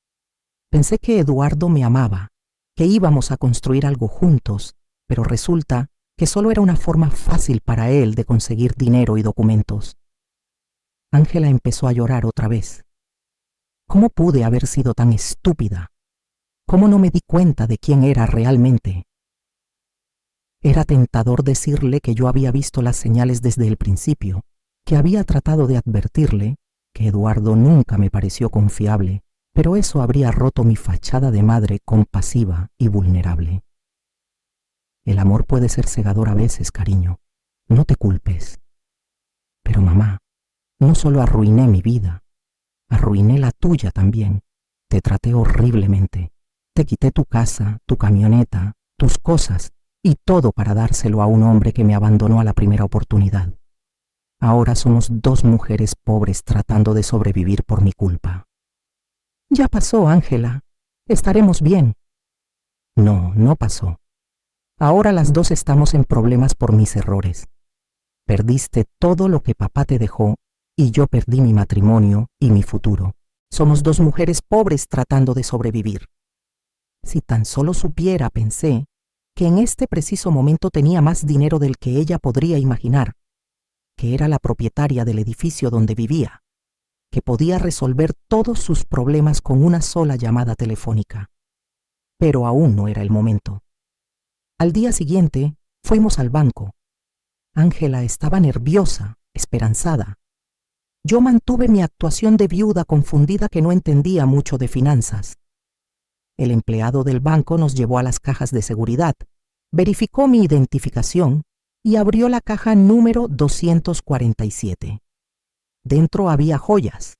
Pensé que Eduardo me amaba, que íbamos a construir algo juntos, pero resulta que solo era una forma fácil para él de conseguir dinero y documentos. Ángela empezó a llorar otra vez. ¿Cómo pude haber sido tan estúpida? ¿Cómo no me di cuenta de quién era realmente? Era tentador decirle que yo había visto las señales desde el principio, que había tratado de advertirle, que Eduardo nunca me pareció confiable, pero eso habría roto mi fachada de madre compasiva y vulnerable. El amor puede ser cegador a veces, cariño. No te culpes. Pero mamá, no solo arruiné mi vida, arruiné la tuya también. Te traté horriblemente. Te quité tu casa, tu camioneta, tus cosas y todo para dárselo a un hombre que me abandonó a la primera oportunidad. Ahora somos dos mujeres pobres tratando de sobrevivir por mi culpa. Ya pasó, Ángela. Estaremos bien. No, no pasó. Ahora las dos estamos en problemas por mis errores. Perdiste todo lo que papá te dejó y yo perdí mi matrimonio y mi futuro. Somos dos mujeres pobres tratando de sobrevivir. Si tan solo supiera, pensé, que en este preciso momento tenía más dinero del que ella podría imaginar, que era la propietaria del edificio donde vivía, que podía resolver todos sus problemas con una sola llamada telefónica. Pero aún no era el momento. Al día siguiente, fuimos al banco. Ángela estaba nerviosa, esperanzada. Yo mantuve mi actuación de viuda confundida que no entendía mucho de finanzas. El empleado del banco nos llevó a las cajas de seguridad, verificó mi identificación y abrió la caja número 247. Dentro había joyas,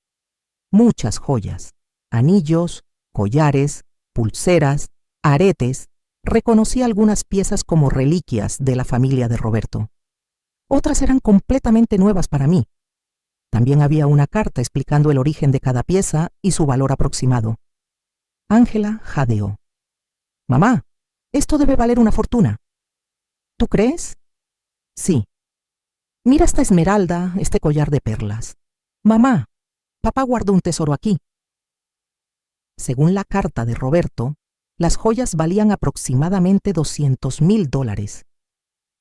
muchas joyas, anillos, collares, pulseras, aretes. Reconocí algunas piezas como reliquias de la familia de Roberto. Otras eran completamente nuevas para mí. También había una carta explicando el origen de cada pieza y su valor aproximado. Ángela jadeó. Mamá, esto debe valer una fortuna. ¿Tú crees? Sí. Mira esta esmeralda, este collar de perlas. Mamá, papá guardó un tesoro aquí. Según la carta de Roberto, las joyas valían aproximadamente $200,000.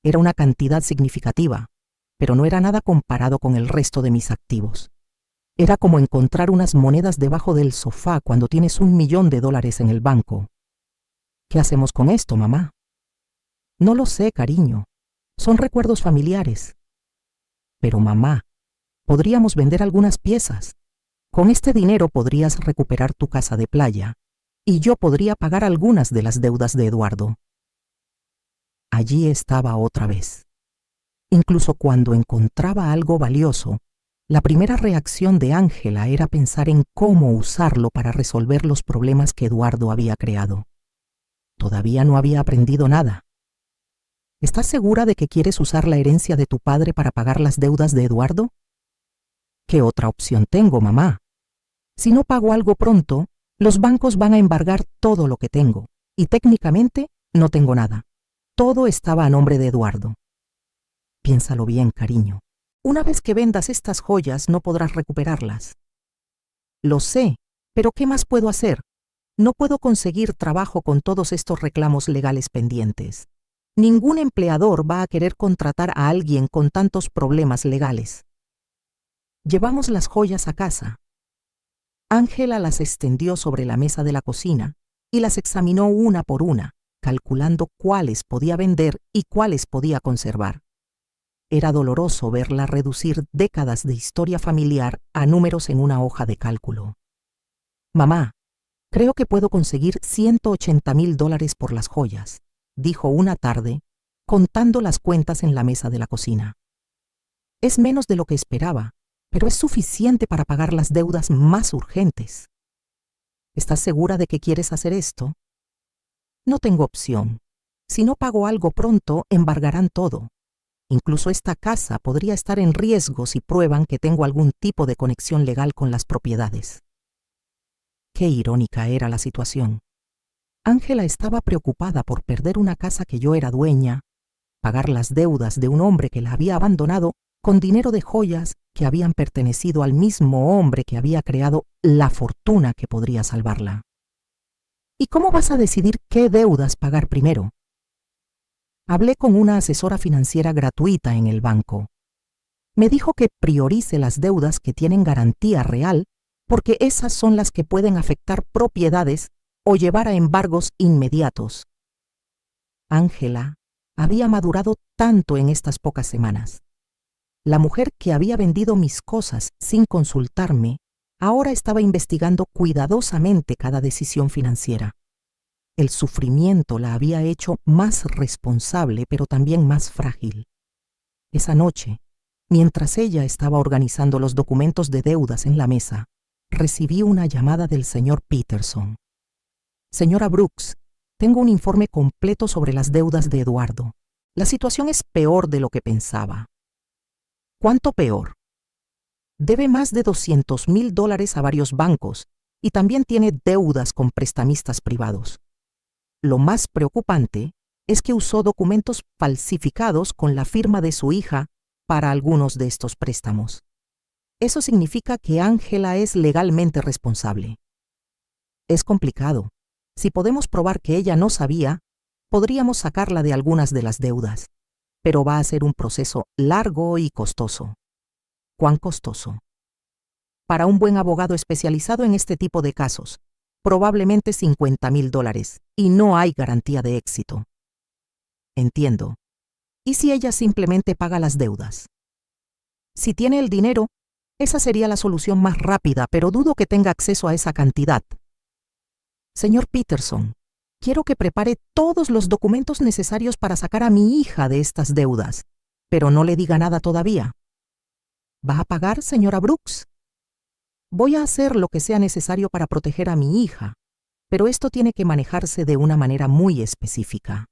Era una cantidad significativa, pero no era nada comparado con el resto de mis activos. Era como encontrar unas monedas debajo del sofá cuando tienes $1,000,000 en el banco. ¿Qué hacemos con esto, mamá? No lo sé, cariño. Son recuerdos familiares. Pero mamá, podríamos vender algunas piezas. Con este dinero podrías recuperar tu casa de playa y yo podría pagar algunas de las deudas de Eduardo. Allí estaba otra vez. Incluso cuando encontraba algo valioso, La primera reacción de Ángela era pensar en cómo usarlo para resolver los problemas que Eduardo había creado. Todavía no había aprendido nada. ¿Estás segura de que quieres usar la herencia de tu padre para pagar las deudas de Eduardo? ¿Qué otra opción tengo, mamá? Si no pago algo pronto, los bancos van a embargar todo lo que tengo, y técnicamente no tengo nada. Todo estaba a nombre de Eduardo. Piénsalo bien, cariño. Una vez que vendas estas joyas no podrás recuperarlas. Lo sé, pero ¿qué más puedo hacer? No puedo conseguir trabajo con todos estos reclamos legales pendientes. Ningún empleador va a querer contratar a alguien con tantos problemas legales. Llevamos las joyas a casa. Ángela las extendió sobre la mesa de la cocina y las examinó una por una, calculando cuáles podía vender y cuáles podía conservar. Era doloroso verla reducir décadas de historia familiar a números en una hoja de cálculo. Mamá, creo que puedo conseguir $180,000 por las joyas, dijo una tarde, contando las cuentas en la mesa de la cocina. Es menos de lo que esperaba, pero es suficiente para pagar las deudas más urgentes. ¿Estás segura de que quieres hacer esto? No tengo opción. Si no pago algo pronto, embargarán todo. Incluso esta casa podría estar en riesgo si prueban que tengo algún tipo de conexión legal con las propiedades. Qué irónica era la situación. Ángela estaba preocupada por perder una casa que yo era dueña, pagar las deudas de un hombre que la había abandonado con dinero de joyas que habían pertenecido al mismo hombre que había creado la fortuna que podría salvarla. ¿Y cómo vas a decidir qué deudas pagar primero? Hablé con una asesora financiera gratuita en el banco. Me dijo que priorice las deudas que tienen garantía real porque esas son las que pueden afectar propiedades o llevar a embargos inmediatos. Ángela había madurado tanto en estas pocas semanas. La mujer que había vendido mis cosas sin consultarme ahora estaba investigando cuidadosamente cada decisión financiera. El sufrimiento la había hecho más responsable, pero también más frágil. Esa noche, mientras ella estaba organizando los documentos de deudas en la mesa, recibí una llamada del señor Peterson. Señora Brooks, tengo un informe completo sobre las deudas de Eduardo. La situación es peor de lo que pensaba. ¿Cuánto peor? Debe más de $200,000 a varios bancos y también tiene deudas con prestamistas privados. Lo más preocupante es que usó documentos falsificados con la firma de su hija para algunos de estos préstamos. Eso significa que Ángela es legalmente responsable. Es complicado. Si podemos probar que ella no sabía, podríamos sacarla de algunas de las deudas, pero va a ser un proceso largo y costoso. ¿Cuán costoso? Para un buen abogado especializado en este tipo de casos, probablemente $50,000, y no hay garantía de éxito. Entiendo. ¿Y si ella simplemente paga las deudas? Si tiene el dinero, esa sería la solución más rápida, pero dudo que tenga acceso a esa cantidad. Señor Peterson, quiero que prepare todos los documentos necesarios para sacar a mi hija de estas deudas, pero no le diga nada todavía. ¿Va a pagar, señora Brooks? Voy a hacer lo que sea necesario para proteger a mi hija, pero esto tiene que manejarse de una manera muy específica.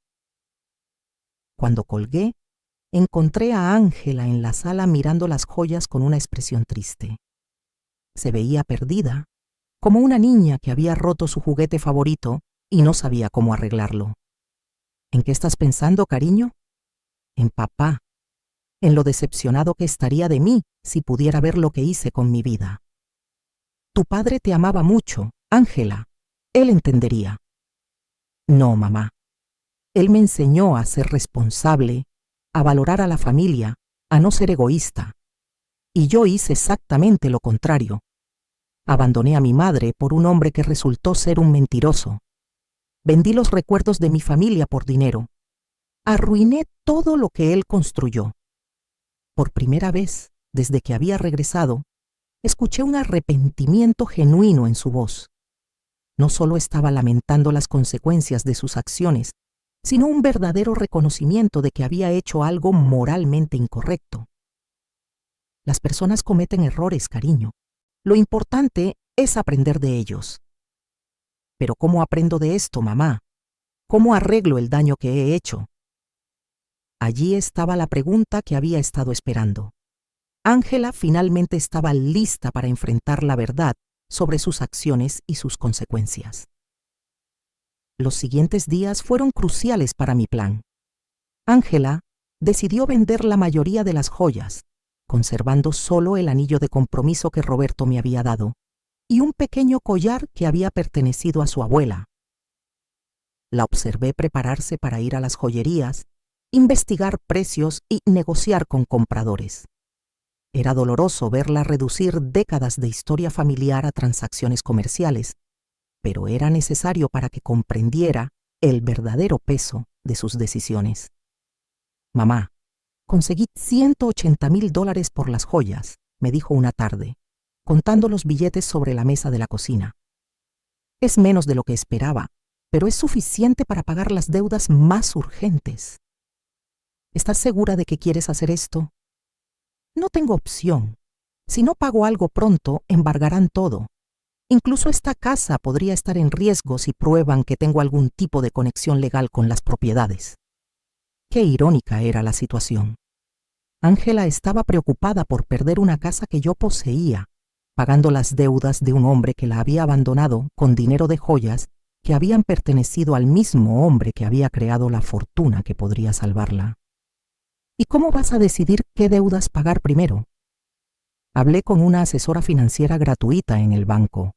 Cuando colgué, encontré a Ángela en la sala mirando las joyas con una expresión triste. Se veía perdida, como una niña que había roto su juguete favorito y no sabía cómo arreglarlo. ¿En qué estás pensando, cariño? En papá, en lo decepcionado que estaría de mí si pudiera ver lo que hice con mi vida. Tu padre te amaba mucho, Ángela. Él entendería. No, mamá. Él me enseñó a ser responsable, a valorar a la familia, a no ser egoísta. Y yo hice exactamente lo contrario. Abandoné a mi madre por un hombre que resultó ser un mentiroso. Vendí los recuerdos de mi familia por dinero. Arruiné todo lo que él construyó. Por primera vez, desde que había regresado, escuché un arrepentimiento genuino en su voz. No solo estaba lamentando las consecuencias de sus acciones, sino un verdadero reconocimiento de que había hecho algo moralmente incorrecto. Las personas cometen errores, cariño. Lo importante es aprender de ellos. Pero ¿cómo aprendo de esto, mamá? ¿Cómo arreglo el daño que he hecho? Allí estaba la pregunta que había estado esperando. Ángela finalmente estaba lista para enfrentar la verdad sobre sus acciones y sus consecuencias. Los siguientes días fueron cruciales para mi plan. Ángela decidió vender la mayoría de las joyas, conservando solo el anillo de compromiso que Roberto me había dado y un pequeño collar que había pertenecido a su abuela. La observé prepararse para ir a las joyerías, investigar precios y negociar con compradores. Era doloroso verla reducir décadas de historia familiar a transacciones comerciales, pero era necesario para que comprendiera el verdadero peso de sus decisiones. Mamá, conseguí $180,000 por las joyas, me dijo una tarde, contando los billetes sobre la mesa de la cocina. Es menos de lo que esperaba, pero es suficiente para pagar las deudas más urgentes. ¿Estás segura de que quieres hacer esto? No tengo opción. Si no pago algo pronto, embargarán todo. Incluso esta casa podría estar en riesgo si prueban que tengo algún tipo de conexión legal con las propiedades. Qué irónica era la situación. Ángela estaba preocupada por perder una casa que yo poseía, pagando las deudas de un hombre que la había abandonado con dinero de joyas que habían pertenecido al mismo hombre que había creado la fortuna que podría salvarla. ¿Y cómo vas a decidir qué deudas pagar primero? Hablé con una asesora financiera gratuita en el banco.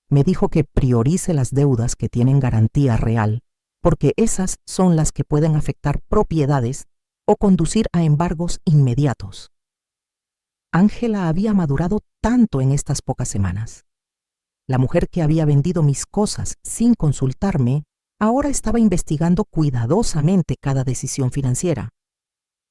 Me dijo que priorice las deudas que tienen garantía real, porque esas son las que pueden afectar propiedades o conducir a embargos inmediatos. Ángela había madurado tanto en estas pocas semanas. La mujer que había vendido mis cosas sin consultarme ahora estaba investigando cuidadosamente cada decisión financiera.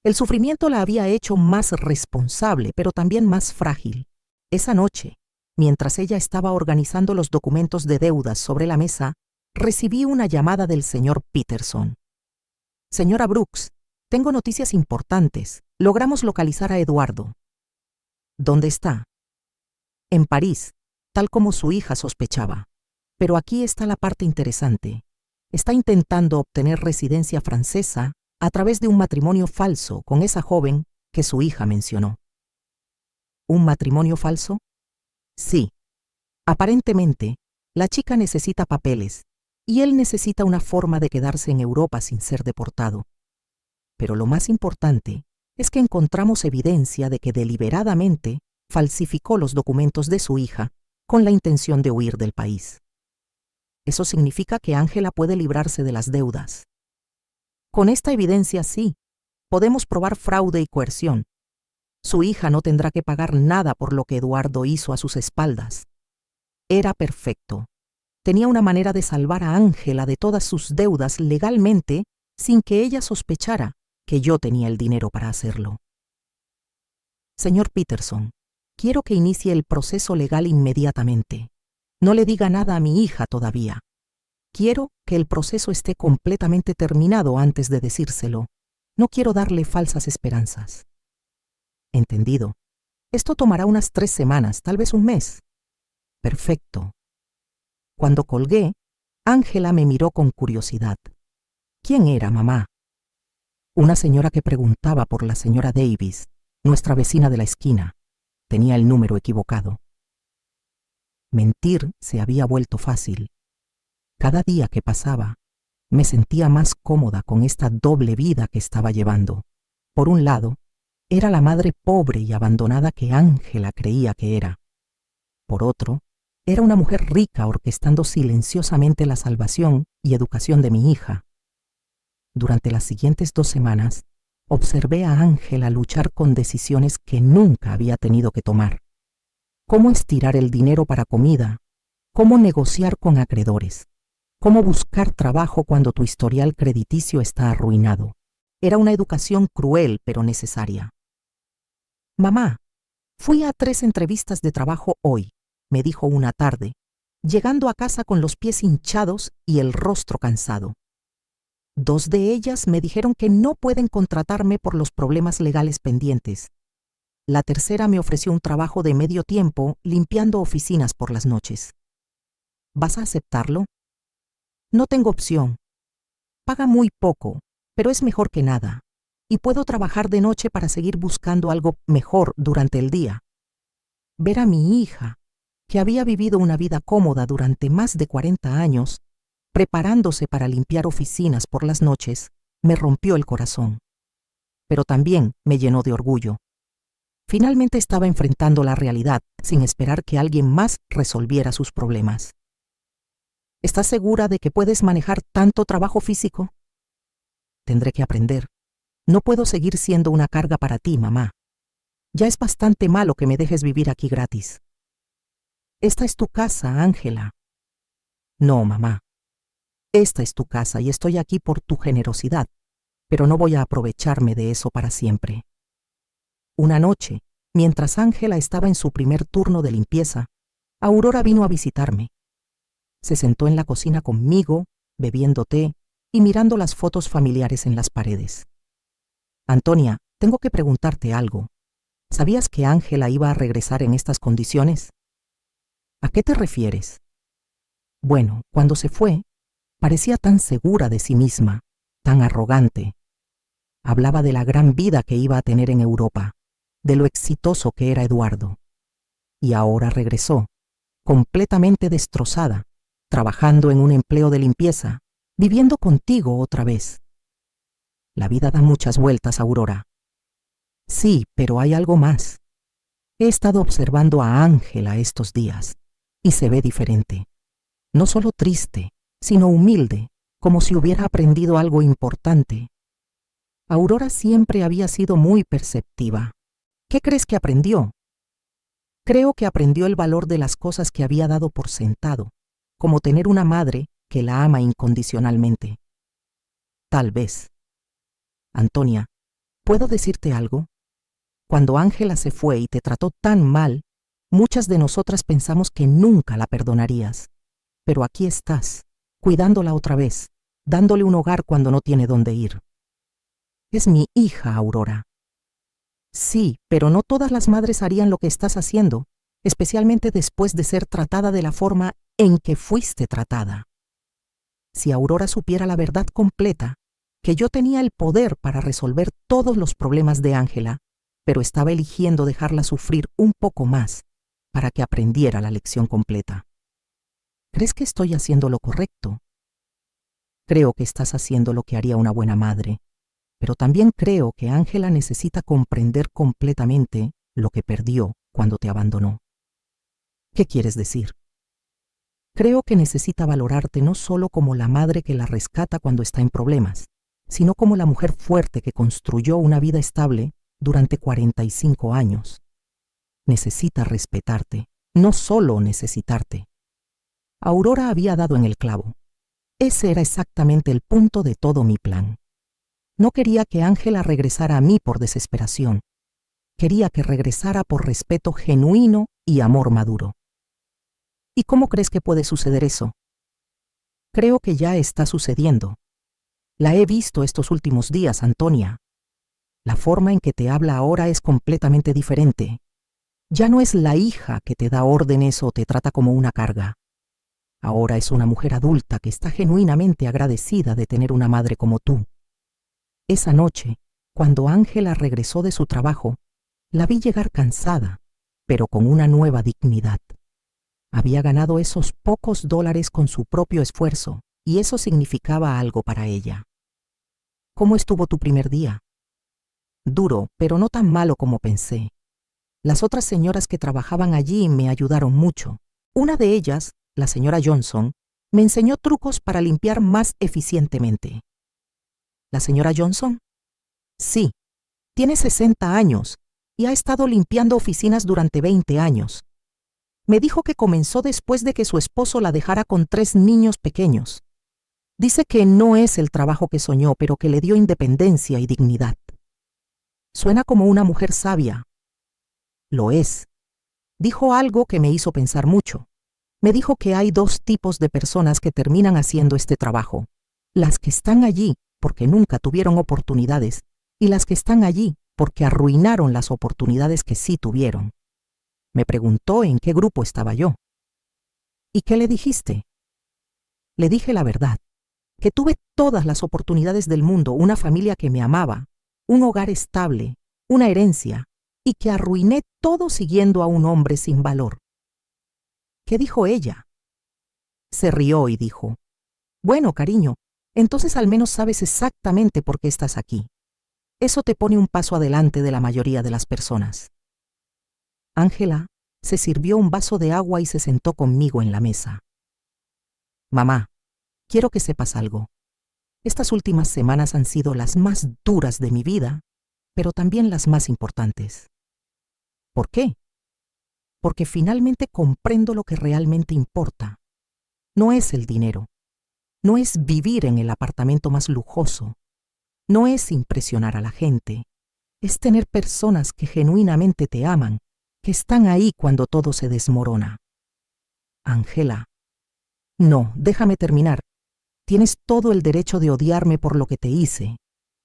El sufrimiento la había hecho más responsable, pero también más frágil. Esa noche, mientras ella estaba organizando los documentos de deudas sobre la mesa, recibí una llamada del señor Peterson. Señora Brooks, tengo noticias importantes. Logramos localizar a Eduardo. ¿Dónde está? En París, tal como su hija sospechaba. Pero aquí está la parte interesante. Está intentando obtener residencia francesa a través de un matrimonio falso con esa joven que su hija mencionó. ¿Un matrimonio falso? Sí. Aparentemente, la chica necesita papeles y él necesita una forma de quedarse en Europa sin ser deportado. Pero lo más importante es que encontramos evidencia de que deliberadamente falsificó los documentos de su hija con la intención de huir del país. Eso significa que Ángela puede librarse de las deudas. Con esta evidencia sí, podemos probar fraude y coerción. Su hija no tendrá que pagar nada por lo que Eduardo hizo a sus espaldas. Era perfecto. Tenía una manera de salvar a Ángela de todas sus deudas legalmente sin que ella sospechara que yo tenía el dinero para hacerlo. Señor Peterson, quiero que inicie el proceso legal inmediatamente. No le diga nada a mi hija todavía. Quiero que el proceso esté completamente terminado antes de decírselo. No quiero darle falsas esperanzas. Entendido. Esto tomará unas 3 semanas, tal vez un mes. Perfecto. Cuando colgué, Ángela me miró con curiosidad. ¿Quién era, mamá? Una señora que preguntaba por la señora Davis, nuestra vecina de la esquina. Tenía el número equivocado. Mentir se había vuelto fácil. Cada día que pasaba, me sentía más cómoda con esta doble vida que estaba llevando. Por un lado, era la madre pobre y abandonada que Ángela creía que era. Por otro, era una mujer rica orquestando silenciosamente la salvación y educación de mi hija. Durante las siguientes 2 semanas, observé a Ángela luchar con decisiones que nunca había tenido que tomar. Cómo estirar el dinero para comida, cómo negociar con acreedores, cómo buscar trabajo cuando tu historial crediticio está arruinado. Era una educación cruel pero necesaria. Mamá, fui a 3 entrevistas de trabajo hoy, me dijo una tarde, llegando a casa con los pies hinchados y el rostro cansado. 2 de ellas me dijeron que no pueden contratarme por los problemas legales pendientes. La tercera me ofreció un trabajo de medio tiempo limpiando oficinas por las noches. ¿Vas a aceptarlo? No tengo opción. Paga muy poco, pero es mejor que nada. Y puedo trabajar de noche para seguir buscando algo mejor durante el día. Ver a mi hija, que había vivido una vida cómoda durante más de 40 años, preparándose para limpiar oficinas por las noches, me rompió el corazón. Pero también me llenó de orgullo. Finalmente estaba enfrentando la realidad sin esperar que alguien más resolviera sus problemas. ¿Estás segura de que puedes manejar tanto trabajo físico? Tendré que aprender. No puedo seguir siendo una carga para ti, mamá. Ya es bastante malo que me dejes vivir aquí gratis. Esta es tu casa, Ángela. No, mamá. Esta es tu casa y estoy aquí por tu generosidad, pero no voy a aprovecharme de eso para siempre. Una noche, mientras Ángela estaba en su primer turno de limpieza, Aurora vino a visitarme. Se sentó en la cocina conmigo, bebiendo té y mirando las fotos familiares en las paredes. Antonia, tengo que preguntarte algo. ¿Sabías que Ángela iba a regresar en estas condiciones? ¿A qué te refieres? Bueno, cuando se fue, parecía tan segura de sí misma, tan arrogante. Hablaba de la gran vida que iba a tener en Europa, de lo exitoso que era Eduardo. Y ahora regresó, completamente destrozada, trabajando en un empleo de limpieza, viviendo contigo otra vez. La vida da muchas vueltas, Aurora. Sí, pero hay algo más. He estado observando a Ángela estos días, y se ve diferente. No solo triste, sino humilde, como si hubiera aprendido algo importante. Aurora siempre había sido muy perceptiva. ¿Qué crees que aprendió? Creo que aprendió el valor de las cosas que había dado por sentado, como tener una madre que la ama incondicionalmente. Tal vez. Antonia, ¿puedo decirte algo? Cuando Ángela se fue y te trató tan mal, muchas de nosotras pensamos que nunca la perdonarías. Pero aquí estás, cuidándola otra vez, dándole un hogar cuando no tiene dónde ir. Es mi hija, Aurora. Sí, pero no todas las madres harían lo que estás haciendo, especialmente después de ser tratada de la forma en que fuiste tratada. Si Aurora supiera la verdad completa, que yo tenía el poder para resolver todos los problemas de Ángela, pero estaba eligiendo dejarla sufrir un poco más para que aprendiera la lección completa. ¿Crees que estoy haciendo lo correcto? Creo que estás haciendo lo que haría una buena madre, pero también creo que Ángela necesita comprender completamente lo que perdió cuando te abandonó. ¿Qué quieres decir? Creo que necesita valorarte no solo como la madre que la rescata cuando está en problemas, sino como la mujer fuerte que construyó una vida estable durante 45 años. Necesita respetarte, no solo necesitarte. Aurora había dado en el clavo. Ese era exactamente el punto de todo mi plan. No quería que Ángela regresara a mí por desesperación. Quería que regresara por respeto genuino y amor maduro. ¿Y cómo crees que puede suceder eso? Creo que ya está sucediendo. La he visto estos últimos días, Antonia. La forma en que te habla ahora es completamente diferente. Ya no es la hija que te da órdenes o te trata como una carga. Ahora es una mujer adulta que está genuinamente agradecida de tener una madre como tú. Esa noche, cuando Ángela regresó de su trabajo, la vi llegar cansada, pero con una nueva dignidad. Había ganado esos pocos dólares con su propio esfuerzo, y eso significaba algo para ella. ¿Cómo estuvo tu primer día? Duro, pero no tan malo como pensé. Las otras señoras que trabajaban allí me ayudaron mucho. Una de ellas, la señora Johnson, me enseñó trucos para limpiar más eficientemente. ¿La señora Johnson? Sí, tiene 60 años y ha estado limpiando oficinas durante 20 años. Me dijo que comenzó después de que su esposo la dejara con 3 niños pequeños. Dice que no es el trabajo que soñó, pero que le dio independencia y dignidad. Suena como una mujer sabia. Lo es. Dijo algo que me hizo pensar mucho. Me dijo que hay 2 tipos de personas que terminan haciendo este trabajo. Las que están allí porque nunca tuvieron oportunidades y las que están allí porque arruinaron las oportunidades que sí tuvieron. Me preguntó en qué grupo estaba yo. ¿Y qué le dijiste? Le dije la verdad, que tuve todas las oportunidades del mundo, una familia que me amaba, un hogar estable, una herencia, y que arruiné todo siguiendo a un hombre sin valor. ¿Qué dijo ella? Se rió y dijo: bueno, cariño, entonces al menos sabes exactamente por qué estás aquí. Eso te pone un paso adelante de la mayoría de las personas. Ángela se sirvió un vaso de agua y se sentó conmigo en la mesa. Mamá, quiero que sepas algo. Estas últimas semanas han sido las más duras de mi vida, pero también las más importantes. ¿Por qué? Porque finalmente comprendo lo que realmente importa. No es el dinero, no es vivir en el apartamento más lujoso, no es impresionar a la gente, es tener personas que genuinamente te aman, que están ahí cuando todo se desmorona. Ángela, no, déjame terminar. Tienes todo el derecho de odiarme por lo que te hice.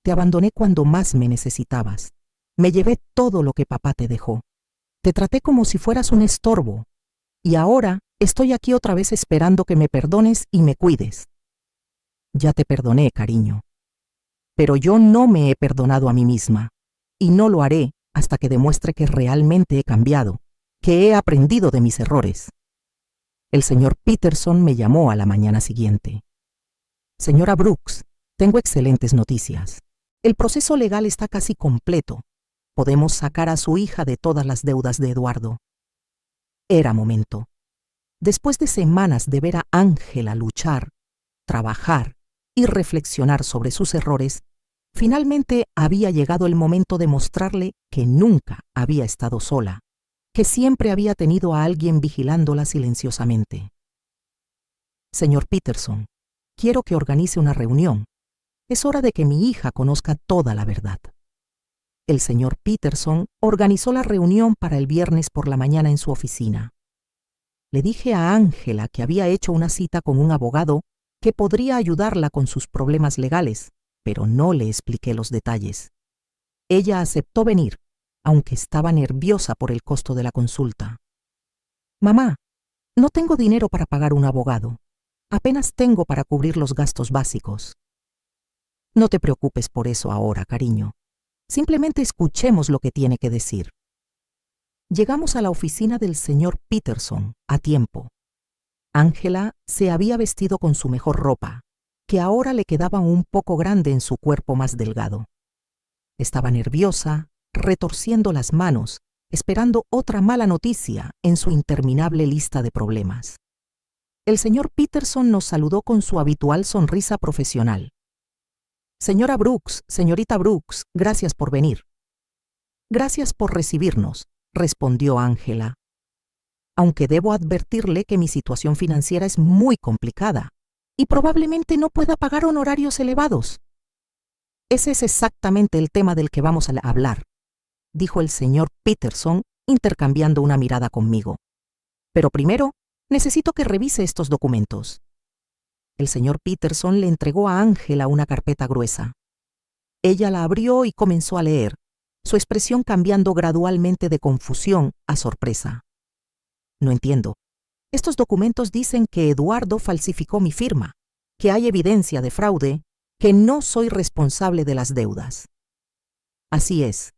Te abandoné cuando más me necesitabas. Me llevé todo lo que papá te dejó. Te traté como si fueras un estorbo. Y ahora estoy aquí otra vez esperando que me perdones y me cuides. Ya te perdoné, cariño. Pero yo no me he perdonado a mí misma. Y no lo haré hasta que demuestre que realmente he cambiado, que he aprendido de mis errores. El señor Peterson me llamó a la mañana siguiente. Señora Brooks, tengo excelentes noticias. El proceso legal está casi completo. Podemos sacar a su hija de todas las deudas de Eduardo. Era momento. Después de semanas de ver a Ángela luchar, trabajar y reflexionar sobre sus errores, finalmente había llegado el momento de mostrarle que nunca había estado sola, que siempre había tenido a alguien vigilándola silenciosamente. Señor Peterson, quiero que organice una reunión. Es hora de que mi hija conozca toda la verdad. El señor Peterson organizó la reunión para el viernes por la mañana en su oficina. Le dije a Ángela que había hecho una cita con un abogado que podría ayudarla con sus problemas legales, pero no le expliqué los detalles. Ella aceptó venir, aunque estaba nerviosa por el costo de la consulta. Mamá, no tengo dinero para pagar un abogado. Apenas tengo para cubrir los gastos básicos. No te preocupes por eso ahora, cariño. Simplemente escuchemos lo que tiene que decir. Llegamos a la oficina del señor Peterson a tiempo. Ángela se había vestido con su mejor ropa, que ahora le quedaba un poco grande en su cuerpo más delgado. Estaba nerviosa, retorciendo las manos, esperando otra mala noticia en su interminable lista de problemas. El señor Peterson nos saludó con su habitual sonrisa profesional. Señora Brooks, señorita Brooks, gracias por venir. Gracias por recibirnos, respondió Ángela. Aunque debo advertirle que mi situación financiera es muy complicada y probablemente no pueda pagar honorarios elevados. Ese es exactamente el tema del que vamos a hablar, dijo el señor Peterson, intercambiando una mirada conmigo. Pero primero, necesito que revise estos documentos. El señor Peterson le entregó a Ángela una carpeta gruesa. Ella la abrió y comenzó a leer, su expresión cambiando gradualmente de confusión a sorpresa. No entiendo. Estos documentos dicen que Eduardo falsificó mi firma, que hay evidencia de fraude, que no soy responsable de las deudas. Así es.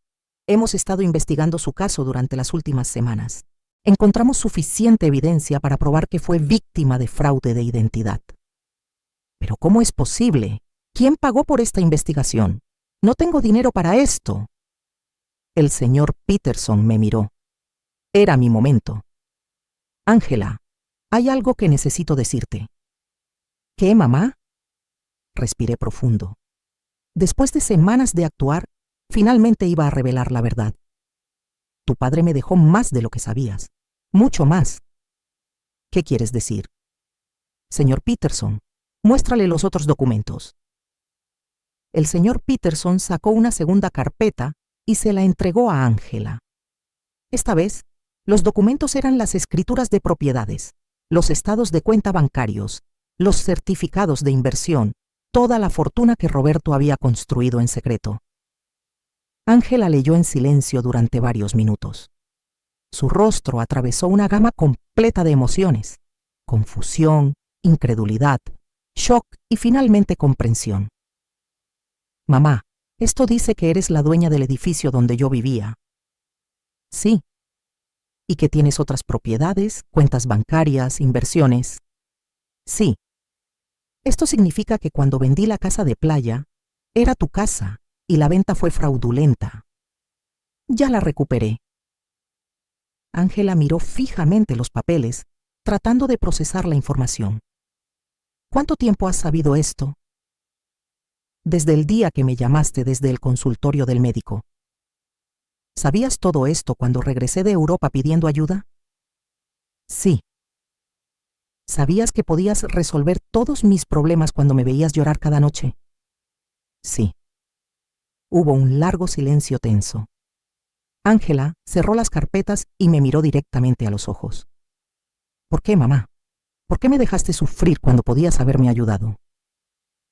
Hemos estado investigando su caso durante las últimas semanas. Encontramos suficiente evidencia para probar que fue víctima de fraude de identidad. ¿Pero cómo es posible? ¿Quién pagó por esta investigación? No tengo dinero para esto. El señor Peterson me miró. Era mi momento. Ángela, hay algo que necesito decirte. ¿Qué, mamá? Respiré profundo. Después de semanas de actuar, finalmente iba a revelar la verdad. Tu padre me dejó más de lo que sabías. Mucho más. ¿Qué quieres decir? Señor Peterson, muéstrale los otros documentos. El señor Peterson sacó una segunda carpeta y se la entregó a Ángela. Esta vez, los documentos eran las escrituras de propiedades, los estados de cuenta bancarios, los certificados de inversión, toda la fortuna que Roberto había construido en secreto. Ángela leyó en silencio durante varios minutos. Su rostro atravesó una gama completa de emociones: confusión, incredulidad, shock y finalmente comprensión. Mamá, esto dice que eres la dueña del edificio donde yo vivía. Sí. ¿Y que tienes otras propiedades, cuentas bancarias, inversiones? Sí. Esto significa que cuando vendí la casa de playa, era tu casa y la venta fue fraudulenta. Ya la recuperé. Ángela miró fijamente los papeles, tratando de procesar la información. ¿Cuánto tiempo has sabido esto? Desde el día que me llamaste desde el consultorio del médico. ¿Sabías todo esto cuando regresé de Europa pidiendo ayuda? Sí. ¿Sabías que podías resolver todos mis problemas cuando me veías llorar cada noche? Sí. Hubo un largo silencio tenso. Ángela cerró las carpetas y me miró directamente a los ojos. ¿Por qué, mamá? ¿Por qué me dejaste sufrir cuando podías haberme ayudado?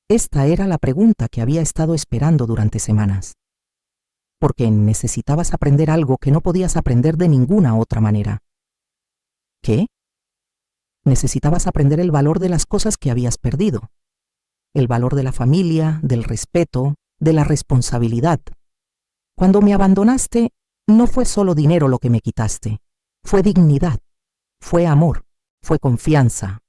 Esta era la pregunta que había estado esperando durante semanas. Porque necesitabas aprender algo que no podías aprender de ninguna otra manera. ¿Qué? Necesitabas aprender el valor de las cosas que habías perdido. El valor de la familia, del respeto, de la responsabilidad. Cuando me abandonaste, no fue solo dinero lo que me quitaste. Fue dignidad, fue amor, fue confianza.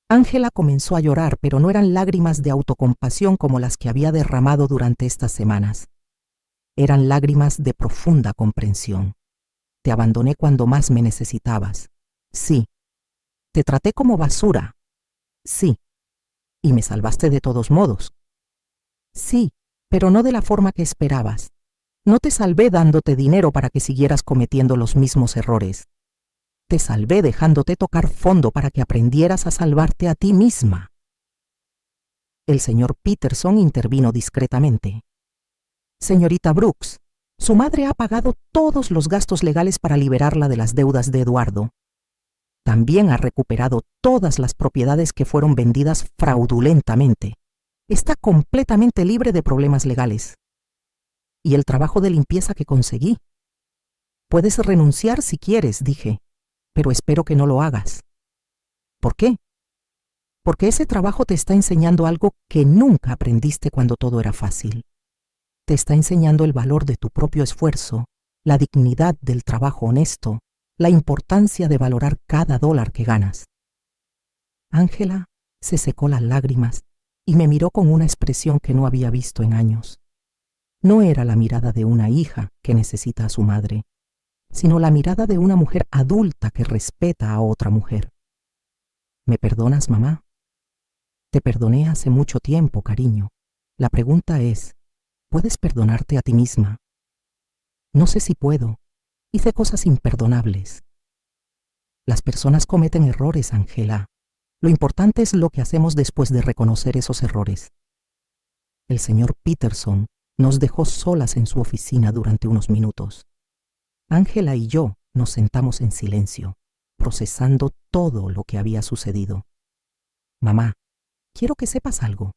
Ángela comenzó a llorar, pero no eran lágrimas de autocompasión como las que había derramado durante estas semanas. Eran lágrimas de profunda comprensión. Te abandoné cuando más me necesitabas. Sí. Te traté como basura. Sí. Y me salvaste de todos modos. Sí, pero no de la forma que esperabas. No te salvé dándote dinero para que siguieras cometiendo los mismos errores. Te salvé dejándote tocar fondo para que aprendieras a salvarte a ti misma. El señor Peterson intervino discretamente. Señorita Brooks, su madre ha pagado todos los gastos legales para liberarla de las deudas de Eduardo. También ha recuperado todas las propiedades que fueron vendidas fraudulentamente. Está completamente libre de problemas legales. Y el trabajo de limpieza que conseguí. Puedes renunciar si quieres, dije, pero espero que no lo hagas. ¿Por qué? Porque ese trabajo te está enseñando algo que nunca aprendiste cuando todo era fácil. Te está enseñando el valor de tu propio esfuerzo, la dignidad del trabajo honesto, la importancia de valorar cada dólar que ganas. Ángela se secó las lágrimas y me miró con una expresión que no había visto en años. No era la mirada de una hija que necesita a su madre, sino la mirada de una mujer adulta que respeta a otra mujer. ¿Me perdonas, mamá? Te perdoné hace mucho tiempo, cariño. La pregunta es, ¿puedes perdonarte a ti misma? No sé si puedo. Hice cosas imperdonables. Las personas cometen errores, Ángela. Lo importante es lo que hacemos después de reconocer esos errores. El señor Peterson nos dejó solas en su oficina durante unos minutos. Ángela y yo nos sentamos en silencio, procesando todo lo que había sucedido. Mamá, quiero que sepas algo.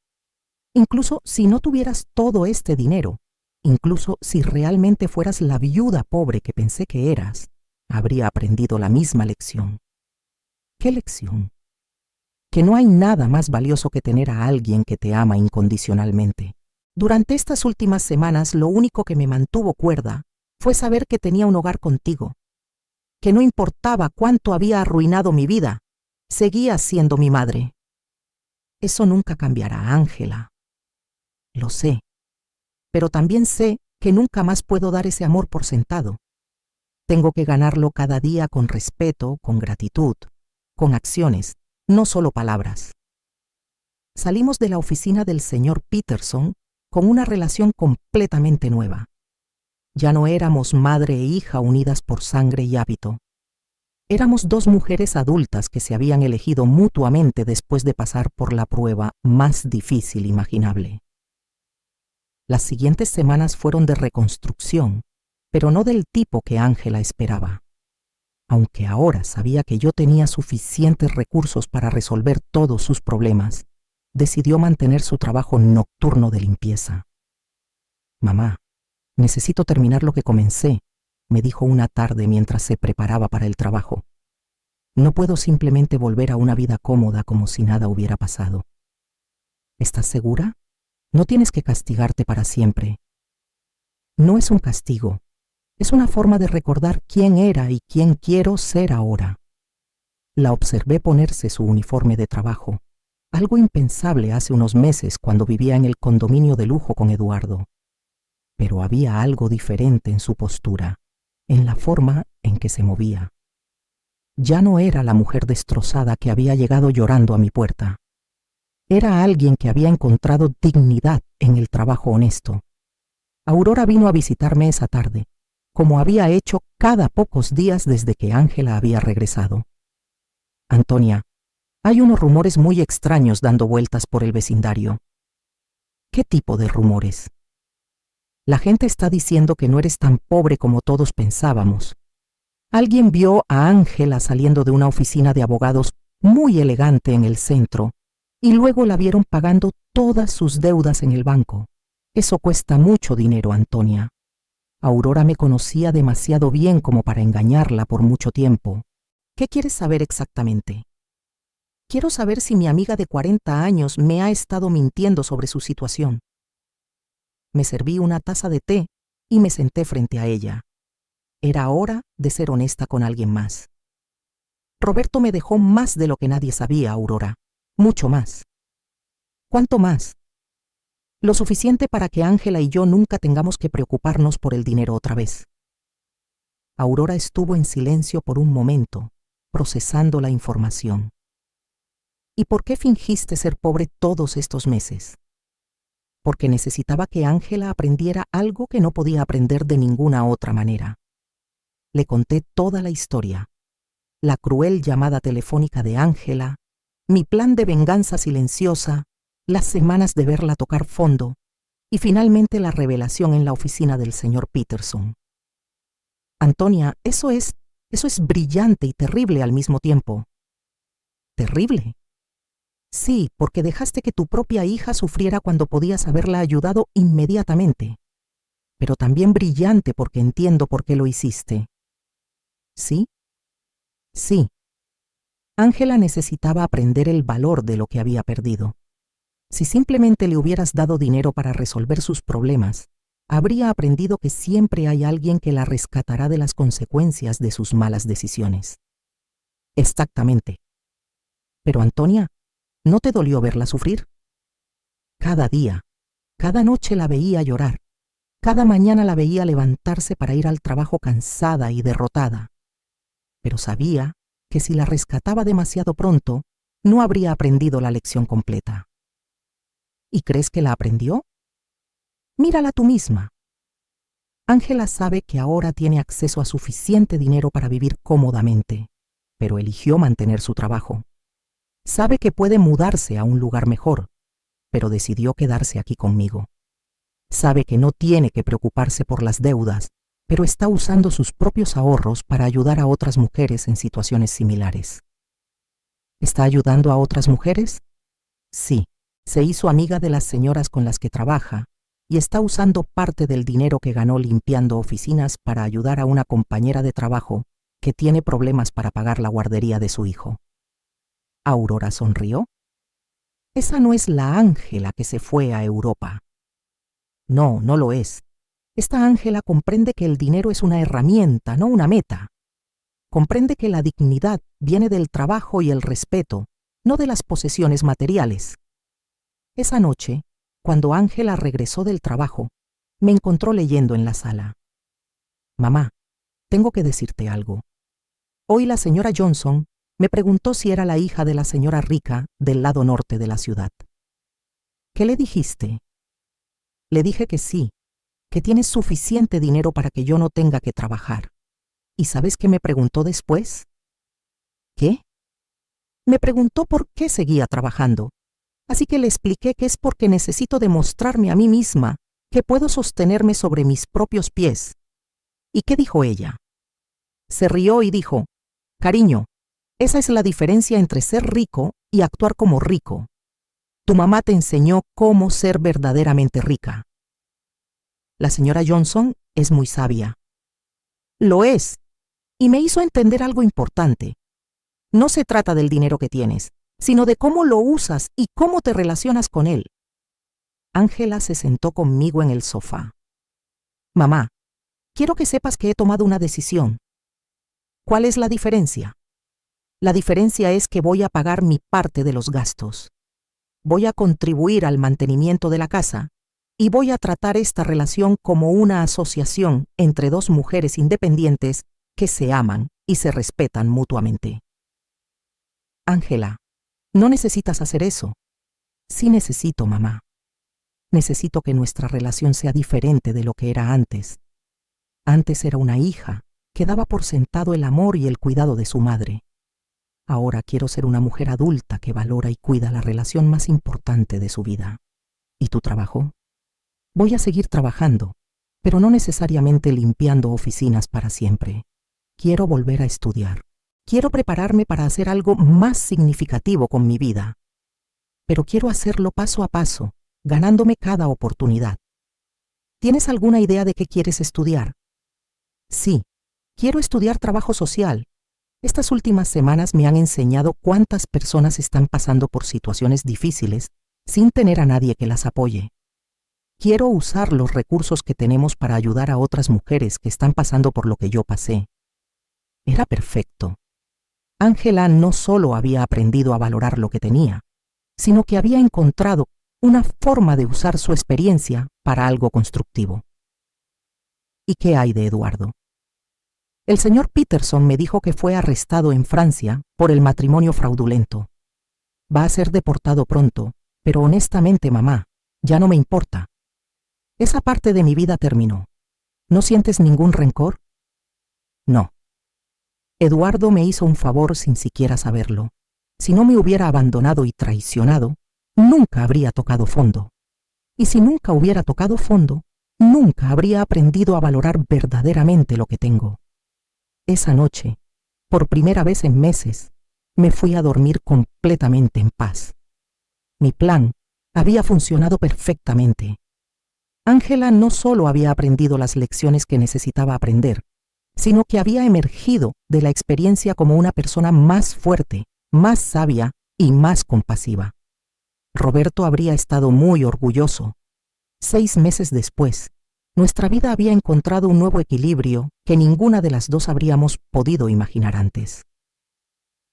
Incluso si no tuvieras todo este dinero, incluso si realmente fueras la viuda pobre que pensé que eras, habría aprendido la misma lección. ¿Qué lección? Que no hay nada más valioso que tener a alguien que te ama incondicionalmente. Durante estas últimas semanas, lo único que me mantuvo cuerda fue saber que tenía un hogar contigo, que no importaba cuánto había arruinado mi vida, seguías siendo mi madre. Eso nunca cambiará, Ángela. Lo sé, pero también sé que nunca más puedo dar ese amor por sentado. Tengo que ganarlo cada día con respeto, con gratitud, con acciones, no solo palabras. Salimos de la oficina del señor Peterson con una relación completamente nueva. Ya no éramos madre e hija unidas por sangre y hábito. Éramos dos mujeres adultas que se habían elegido mutuamente después de pasar por la prueba más difícil imaginable. Las siguientes semanas fueron de reconstrucción, pero no del tipo que Ángela esperaba. Aunque ahora sabía que yo tenía suficientes recursos para resolver todos sus problemas, decidió mantener su trabajo nocturno de limpieza. Mamá, Necesito terminar lo que comencé, me dijo una tarde mientras se preparaba para el trabajo. No puedo simplemente volver a una vida cómoda como si nada hubiera pasado. ¿Estás segura? No tienes que castigarte para siempre. No es un castigo, es una forma de recordar quién era y quién quiero ser ahora. La observé ponerse su uniforme de trabajo, algo impensable hace unos meses cuando vivía en el condominio de lujo con Eduardo. Pero había algo diferente en su postura, en la forma en que se movía. Ya no era la mujer destrozada que había llegado llorando a mi puerta. Era alguien que había encontrado dignidad en el trabajo honesto. Aurora vino a visitarme esa tarde, como había hecho cada pocos días desde que Ángela había regresado. Antonia, hay unos rumores muy extraños dando vueltas por el vecindario. ¿Qué tipo de rumores? La gente está diciendo que no eres tan pobre como todos pensábamos. Alguien vio a Ángela saliendo de una oficina de abogados muy elegante en el centro y luego la vieron pagando todas sus deudas en el banco. Eso cuesta mucho dinero, Antonia. Aurora me conocía demasiado bien como para engañarla por mucho tiempo. ¿Qué quieres saber exactamente? Quiero saber si mi amiga de 40 años me ha estado mintiendo sobre su situación. Me serví una taza de té y me senté frente a ella. Era hora de ser honesta con alguien más. Roberto me dejó más de lo que nadie sabía, Aurora. Mucho más. ¿Cuánto más? Lo suficiente para que Ángela y yo nunca tengamos que preocuparnos por el dinero otra vez. Aurora estuvo en silencio por un momento, procesando la información. ¿Y por qué fingiste ser pobre todos estos meses? Porque necesitaba que Ángela aprendiera algo que no podía aprender de ninguna otra manera. Le conté toda la historia, la cruel llamada telefónica de Ángela, mi plan de venganza silenciosa, las semanas de verla tocar fondo y finalmente la revelación en la oficina del señor Peterson. Antonia, eso es brillante y terrible al mismo tiempo. ¿Terrible? Sí, porque dejaste que tu propia hija sufriera cuando podías haberla ayudado inmediatamente. Pero también brillante porque entiendo por qué lo hiciste. ¿Sí? Sí. Ángela necesitaba aprender el valor de lo que había perdido. Si simplemente le hubieras dado dinero para resolver sus problemas, habría aprendido que siempre hay alguien que la rescatará de las consecuencias de sus malas decisiones. Exactamente. Pero Antonia, ¿no te dolió verla sufrir? Cada día, cada noche la veía llorar, cada mañana la veía levantarse para ir al trabajo cansada y derrotada. Pero sabía que si la rescataba demasiado pronto, no habría aprendido la lección completa. ¿Y crees que la aprendió? Mírala tú misma. Ángela sabe que ahora tiene acceso a suficiente dinero para vivir cómodamente, pero eligió mantener su trabajo. Sabe que puede mudarse a un lugar mejor, pero decidió quedarse aquí conmigo. Sabe que no tiene que preocuparse por las deudas, pero está usando sus propios ahorros para ayudar a otras mujeres en situaciones similares. ¿Está ayudando a otras mujeres? Sí. Se hizo amiga de las señoras con las que trabaja y está usando parte del dinero que ganó limpiando oficinas para ayudar a una compañera de trabajo que tiene problemas para pagar la guardería de su hijo. Aurora sonrió. Esa no es la Ángela que se fue a Europa. No, no lo es. Esta Ángela comprende que el dinero es una herramienta, no una meta. Comprende que la dignidad viene del trabajo y el respeto, no de las posesiones materiales. Esa noche, cuando Ángela regresó del trabajo, me encontró leyendo en la sala. Mamá, tengo que decirte algo. Hoy la señora Johnson me preguntó si era la hija de la señora rica del lado norte de la ciudad. ¿Qué le dijiste? Le dije que sí, que tienes suficiente dinero para que yo no tenga que trabajar. ¿Y sabes qué me preguntó después? ¿Qué? Me preguntó por qué seguía trabajando. Así que le expliqué que es porque necesito demostrarme a mí misma que puedo sostenerme sobre mis propios pies. ¿Y qué dijo ella? Se rió y dijo, cariño, esa es la diferencia entre ser rico y actuar como rico. Tu mamá te enseñó cómo ser verdaderamente rica. La señora Johnson es muy sabia. Lo es, y me hizo entender algo importante. No se trata del dinero que tienes, sino de cómo lo usas y cómo te relacionas con él. Ángela se sentó conmigo en el sofá. Mamá, quiero que sepas que he tomado una decisión. ¿Cuál es la diferencia? La diferencia es que voy a pagar mi parte de los gastos. Voy a contribuir al mantenimiento de la casa y voy a tratar esta relación como una asociación entre dos mujeres independientes que se aman y se respetan mutuamente. Ángela, no necesitas hacer eso. Sí necesito, mamá. Necesito que nuestra relación sea diferente de lo que era antes. Antes era una hija que daba por sentado el amor y el cuidado de su madre. Ahora quiero ser una mujer adulta que valora y cuida la relación más importante de su vida. ¿Y tu trabajo? Voy a seguir trabajando, pero no necesariamente limpiando oficinas para siempre. Quiero volver a estudiar. Quiero prepararme para hacer algo más significativo con mi vida. Pero quiero hacerlo paso a paso, ganándome cada oportunidad. ¿Tienes alguna idea de qué quieres estudiar? Sí, quiero estudiar trabajo social. Estas últimas semanas me han enseñado cuántas personas están pasando por situaciones difíciles sin tener a nadie que las apoye. Quiero usar los recursos que tenemos para ayudar a otras mujeres que están pasando por lo que yo pasé. Era perfecto. Ángela no solo había aprendido a valorar lo que tenía, sino que había encontrado una forma de usar su experiencia para algo constructivo. ¿Y qué hay de Eduardo? El señor Peterson me dijo que fue arrestado en Francia por el matrimonio fraudulento. Va a ser deportado pronto, pero honestamente, mamá, ya no me importa. Esa parte de mi vida terminó. ¿No sientes ningún rencor? No. Eduardo me hizo un favor sin siquiera saberlo. Si no me hubiera abandonado y traicionado, nunca habría tocado fondo. Y si nunca hubiera tocado fondo, nunca habría aprendido a valorar verdaderamente lo que tengo. Esa noche, por primera vez en meses, me fui a dormir completamente en paz. Mi plan había funcionado perfectamente. Ángela no solo había aprendido las lecciones que necesitaba aprender, sino que había emergido de la experiencia como una persona más fuerte, más sabia y más compasiva. Roberto habría estado muy orgulloso. 6 meses después, nuestra vida había encontrado un nuevo equilibrio que ninguna de las dos habríamos podido imaginar antes.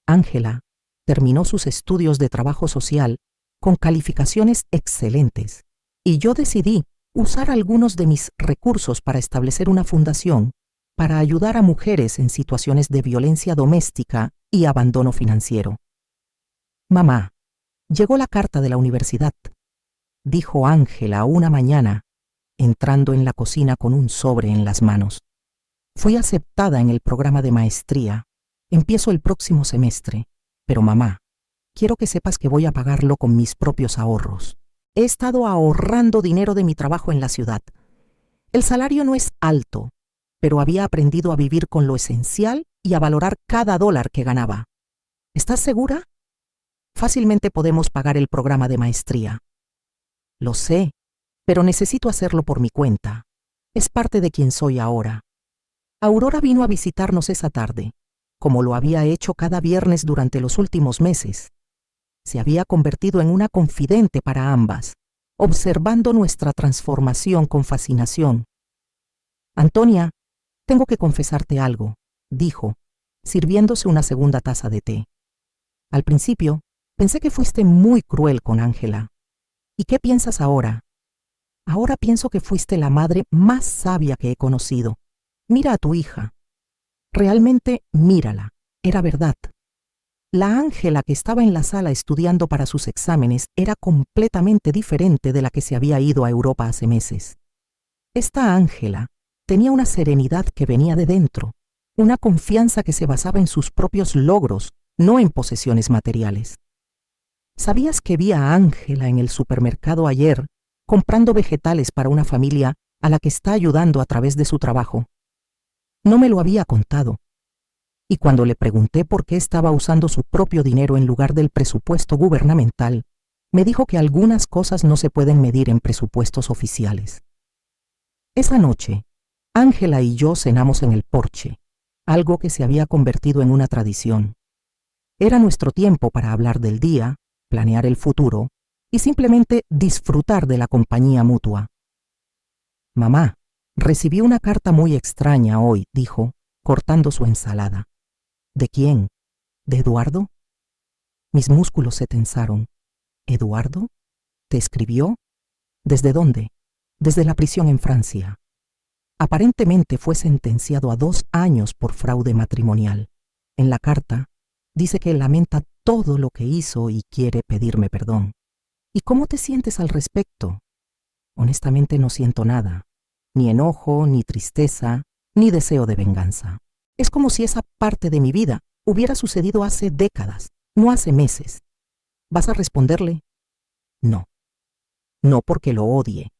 Ángela terminó sus estudios de trabajo social con calificaciones excelentes, y yo decidí usar algunos de mis recursos para establecer una fundación para ayudar a mujeres en situaciones de violencia doméstica y abandono financiero. Mamá, llegó la carta de la universidad, dijo Ángela una mañana, entrando en la cocina con un sobre en las manos. Fui aceptada en el programa de maestría. Empiezo el próximo semestre, pero mamá, quiero que sepas que voy a pagarlo con mis propios ahorros. He estado ahorrando dinero de mi trabajo en la ciudad. El salario no es alto, pero había aprendido a vivir con lo esencial y a valorar cada dólar que ganaba. ¿Estás segura? Fácilmente podemos pagar el programa de maestría. Lo sé, pero necesito hacerlo por mi cuenta. Es parte de quien soy ahora. Aurora vino a visitarnos esa tarde, como lo había hecho cada viernes durante los últimos meses. Se había convertido en una confidente para ambas, observando nuestra transformación con fascinación. Antonia, tengo que confesarte algo, dijo, sirviéndose una segunda taza de té. Al principio, pensé que fuiste muy cruel con Ángela. ¿Y qué piensas ahora? Ahora pienso que fuiste la madre más sabia que he conocido. Mira a tu hija. Realmente mírala. Era verdad. La Ángela que estaba en la sala estudiando para sus exámenes era completamente diferente de la que se había ido a Europa hace meses. Esta Ángela tenía una serenidad que venía de dentro, una confianza que se basaba en sus propios logros, no en posesiones materiales. ¿Sabías que vi a Ángela en el supermercado ayer comprando vegetales para una familia a la que está ayudando a través de su trabajo? No me lo había contado. Y cuando le pregunté por qué estaba usando su propio dinero en lugar del presupuesto gubernamental, me dijo que algunas cosas no se pueden medir en presupuestos oficiales. Esa noche, Ángela y yo cenamos en el porche, algo que se había convertido en una tradición. Era nuestro tiempo para hablar del día, planear el futuro y simplemente disfrutar de la compañía mutua. Mamá, recibí una carta muy extraña hoy, dijo, cortando su ensalada. ¿De quién? ¿De Eduardo? Mis músculos se tensaron. ¿Eduardo? ¿Te escribió? ¿Desde dónde? Desde la prisión en Francia. Aparentemente fue sentenciado a 2 años por fraude matrimonial. En la carta, dice que lamenta todo lo que hizo y quiere pedirme perdón. ¿Y cómo te sientes al respecto? Honestamente no siento nada. Ni enojo, ni tristeza, ni deseo de venganza. Es como si esa parte de mi vida hubiera sucedido hace décadas, no hace meses. ¿Vas a responderle? No. No porque lo odie,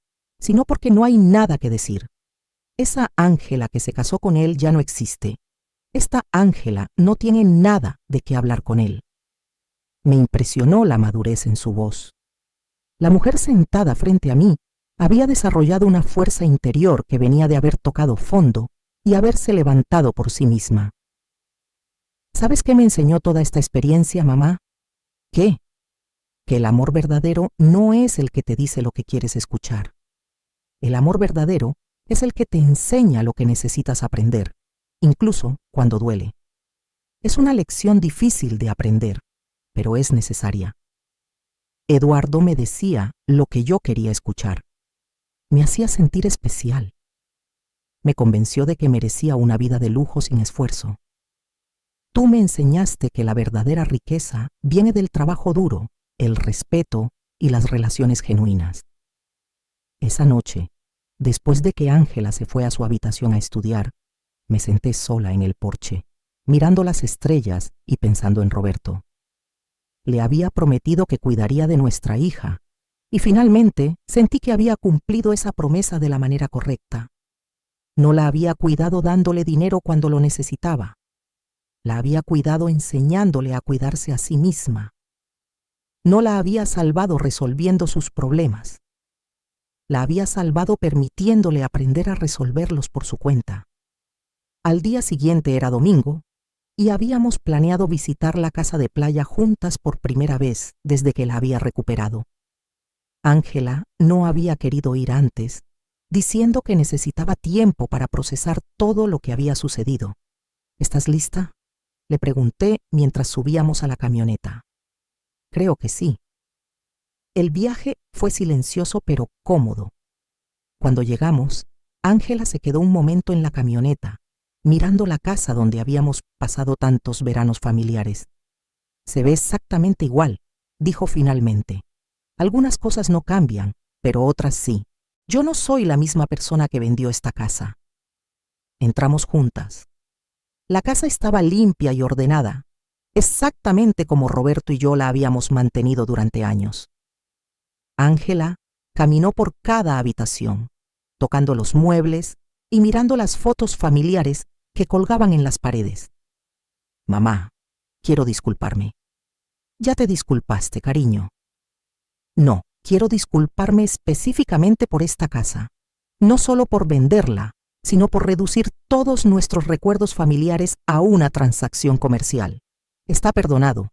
sino porque no hay nada que decir. Esa Ángela que se casó con él ya no existe. Esta Ángela no tiene nada de qué hablar con él. Me impresionó la madurez en su voz. La mujer sentada frente a mí había desarrollado una fuerza interior que venía de haber tocado fondo y haberse levantado por sí misma. ¿Sabes qué me enseñó toda esta experiencia, mamá? ¿Qué? Que el amor verdadero no es el que te dice lo que quieres escuchar. El amor verdadero es el que te enseña lo que necesitas aprender, incluso cuando duele. Es una lección difícil de aprender, pero es necesaria. Eduardo me decía lo que yo quería escuchar. Me hacía sentir especial. Me convenció de que merecía una vida de lujo sin esfuerzo. Tú me enseñaste que la verdadera riqueza viene del trabajo duro, el respeto y las relaciones genuinas. Esa noche, después de que Ángela se fue a su habitación a estudiar, me senté sola en el porche, mirando las estrellas y pensando en Roberto. Le había prometido que cuidaría de nuestra hija, y finalmente sentí que había cumplido esa promesa de la manera correcta. No la había cuidado dándole dinero cuando lo necesitaba. La había cuidado enseñándole a cuidarse a sí misma. No la había salvado resolviendo sus problemas. La había salvado permitiéndole aprender a resolverlos por su cuenta. Al día siguiente era domingo y habíamos planeado visitar la casa de playa juntas por primera vez desde que la había recuperado. Ángela no había querido ir antes, diciendo que necesitaba tiempo para procesar todo lo que había sucedido. ¿Estás lista?, le pregunté mientras subíamos a la camioneta. Creo que sí. El viaje fue silencioso pero cómodo. Cuando llegamos, Ángela se quedó un momento en la camioneta, mirando la casa donde habíamos pasado tantos veranos familiares. Se ve exactamente igual, dijo finalmente. Algunas cosas no cambian, pero otras sí. Yo no soy la misma persona que vendió esta casa. Entramos juntas. La casa estaba limpia y ordenada, exactamente como Roberto y yo la habíamos mantenido durante años. Ángela caminó por cada habitación, tocando los muebles y mirando las fotos familiares que colgaban en las paredes. Mamá, quiero disculparme. Ya te disculpaste, cariño. No, quiero disculparme específicamente por esta casa, no solo por venderla, sino por reducir todos nuestros recuerdos familiares a una transacción comercial. Está perdonado.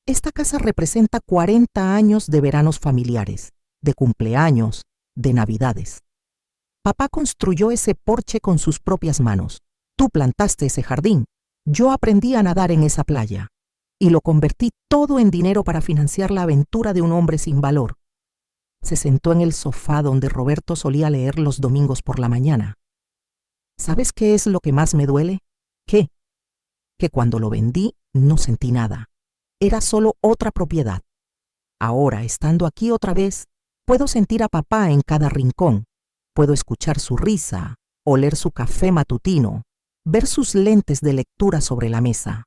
Esta casa representa 40 años de veranos familiares, de cumpleaños, de navidades. Papá construyó ese porche con sus propias manos. Tú plantaste ese jardín. Yo aprendí a nadar en esa playa. Y lo convertí todo en dinero para financiar la aventura de un hombre sin valor. Se sentó en el sofá donde Roberto solía leer los domingos por la mañana. ¿Sabes qué es lo que más me duele? ¿Qué? Que cuando lo vendí no sentí nada. Era solo otra propiedad. Ahora, estando aquí otra vez, puedo sentir a papá en cada rincón. Puedo escuchar su risa, oler su café matutino, ver sus lentes de lectura sobre la mesa.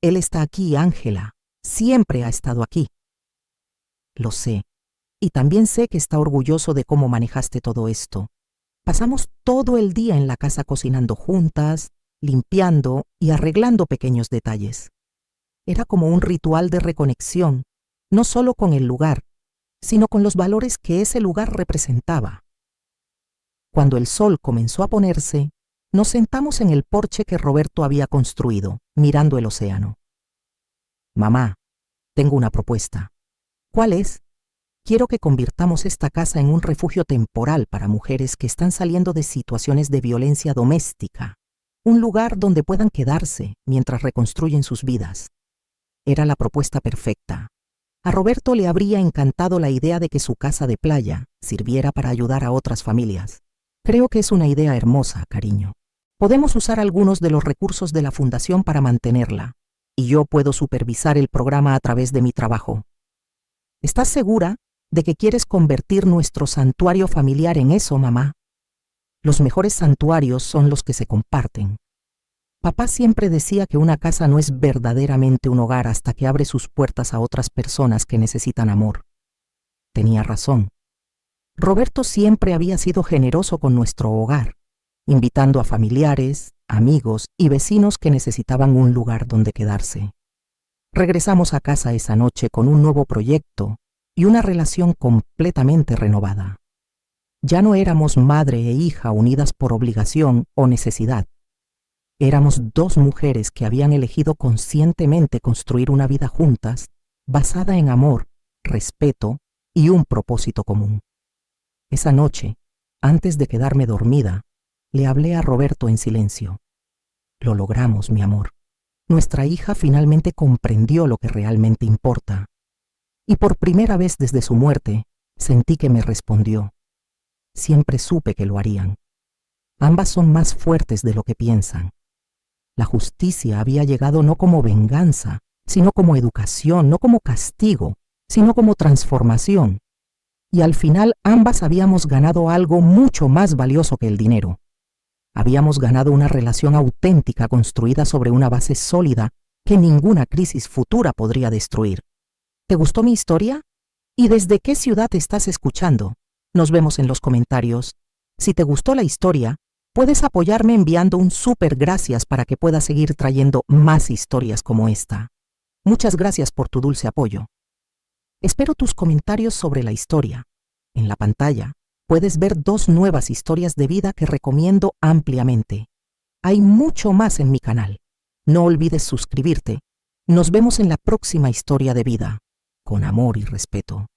Él está aquí, Ángela. Siempre ha estado aquí. Lo sé. Y también sé que está orgulloso de cómo manejaste todo esto. Pasamos todo el día en la casa cocinando juntas, limpiando y arreglando pequeños detalles. Era como un ritual de reconexión, no solo con el lugar, sino con los valores que ese lugar representaba. Cuando el sol comenzó a ponerse, nos sentamos en el porche que Roberto había construido, mirando el océano. Mamá, tengo una propuesta. ¿Cuál es? Quiero que convirtamos esta casa en un refugio temporal para mujeres que están saliendo de situaciones de violencia doméstica. Un lugar donde puedan quedarse mientras reconstruyen sus vidas. Era la propuesta perfecta. A Roberto le habría encantado la idea de que su casa de playa sirviera para ayudar a otras familias. Creo que es una idea hermosa, cariño. Podemos usar algunos de los recursos de la fundación para mantenerla, y yo puedo supervisar el programa a través de mi trabajo. ¿Estás segura de que quieres convertir nuestro santuario familiar en eso, mamá? Los mejores santuarios son los que se comparten. Papá siempre decía que una casa no es verdaderamente un hogar hasta que abre sus puertas a otras personas que necesitan amor. Tenía razón. Roberto siempre había sido generoso con nuestro hogar, invitando a familiares, amigos y vecinos que necesitaban un lugar donde quedarse. Regresamos a casa esa noche con un nuevo proyecto y una relación completamente renovada. Ya no éramos madre e hija unidas por obligación o necesidad. Éramos dos mujeres que habían elegido conscientemente construir una vida juntas, basada en amor, respeto y un propósito común. Esa noche, antes de quedarme dormida, le hablé a Roberto en silencio. Lo logramos, mi amor. Nuestra hija finalmente comprendió lo que realmente importa. Y por primera vez desde su muerte, sentí que me respondió. Siempre supe que lo harían. Ambas son más fuertes de lo que piensan. La justicia había llegado no como venganza, sino como educación, no como castigo, sino como transformación. Y al final ambas habíamos ganado algo mucho más valioso que el dinero. Habíamos ganado una relación auténtica construida sobre una base sólida que ninguna crisis futura podría destruir. ¿Te gustó mi historia? ¿Y desde qué ciudad estás escuchando? Nos vemos en los comentarios. Si te gustó la historia, puedes apoyarme enviando un súper gracias para que pueda seguir trayendo más historias como esta. Muchas gracias por tu dulce apoyo. Espero tus comentarios sobre la historia. En la pantalla puedes ver 2 nuevas historias de vida que recomiendo ampliamente. Hay mucho más en mi canal. No olvides suscribirte. Nos vemos en la próxima historia de vida, con amor y respeto.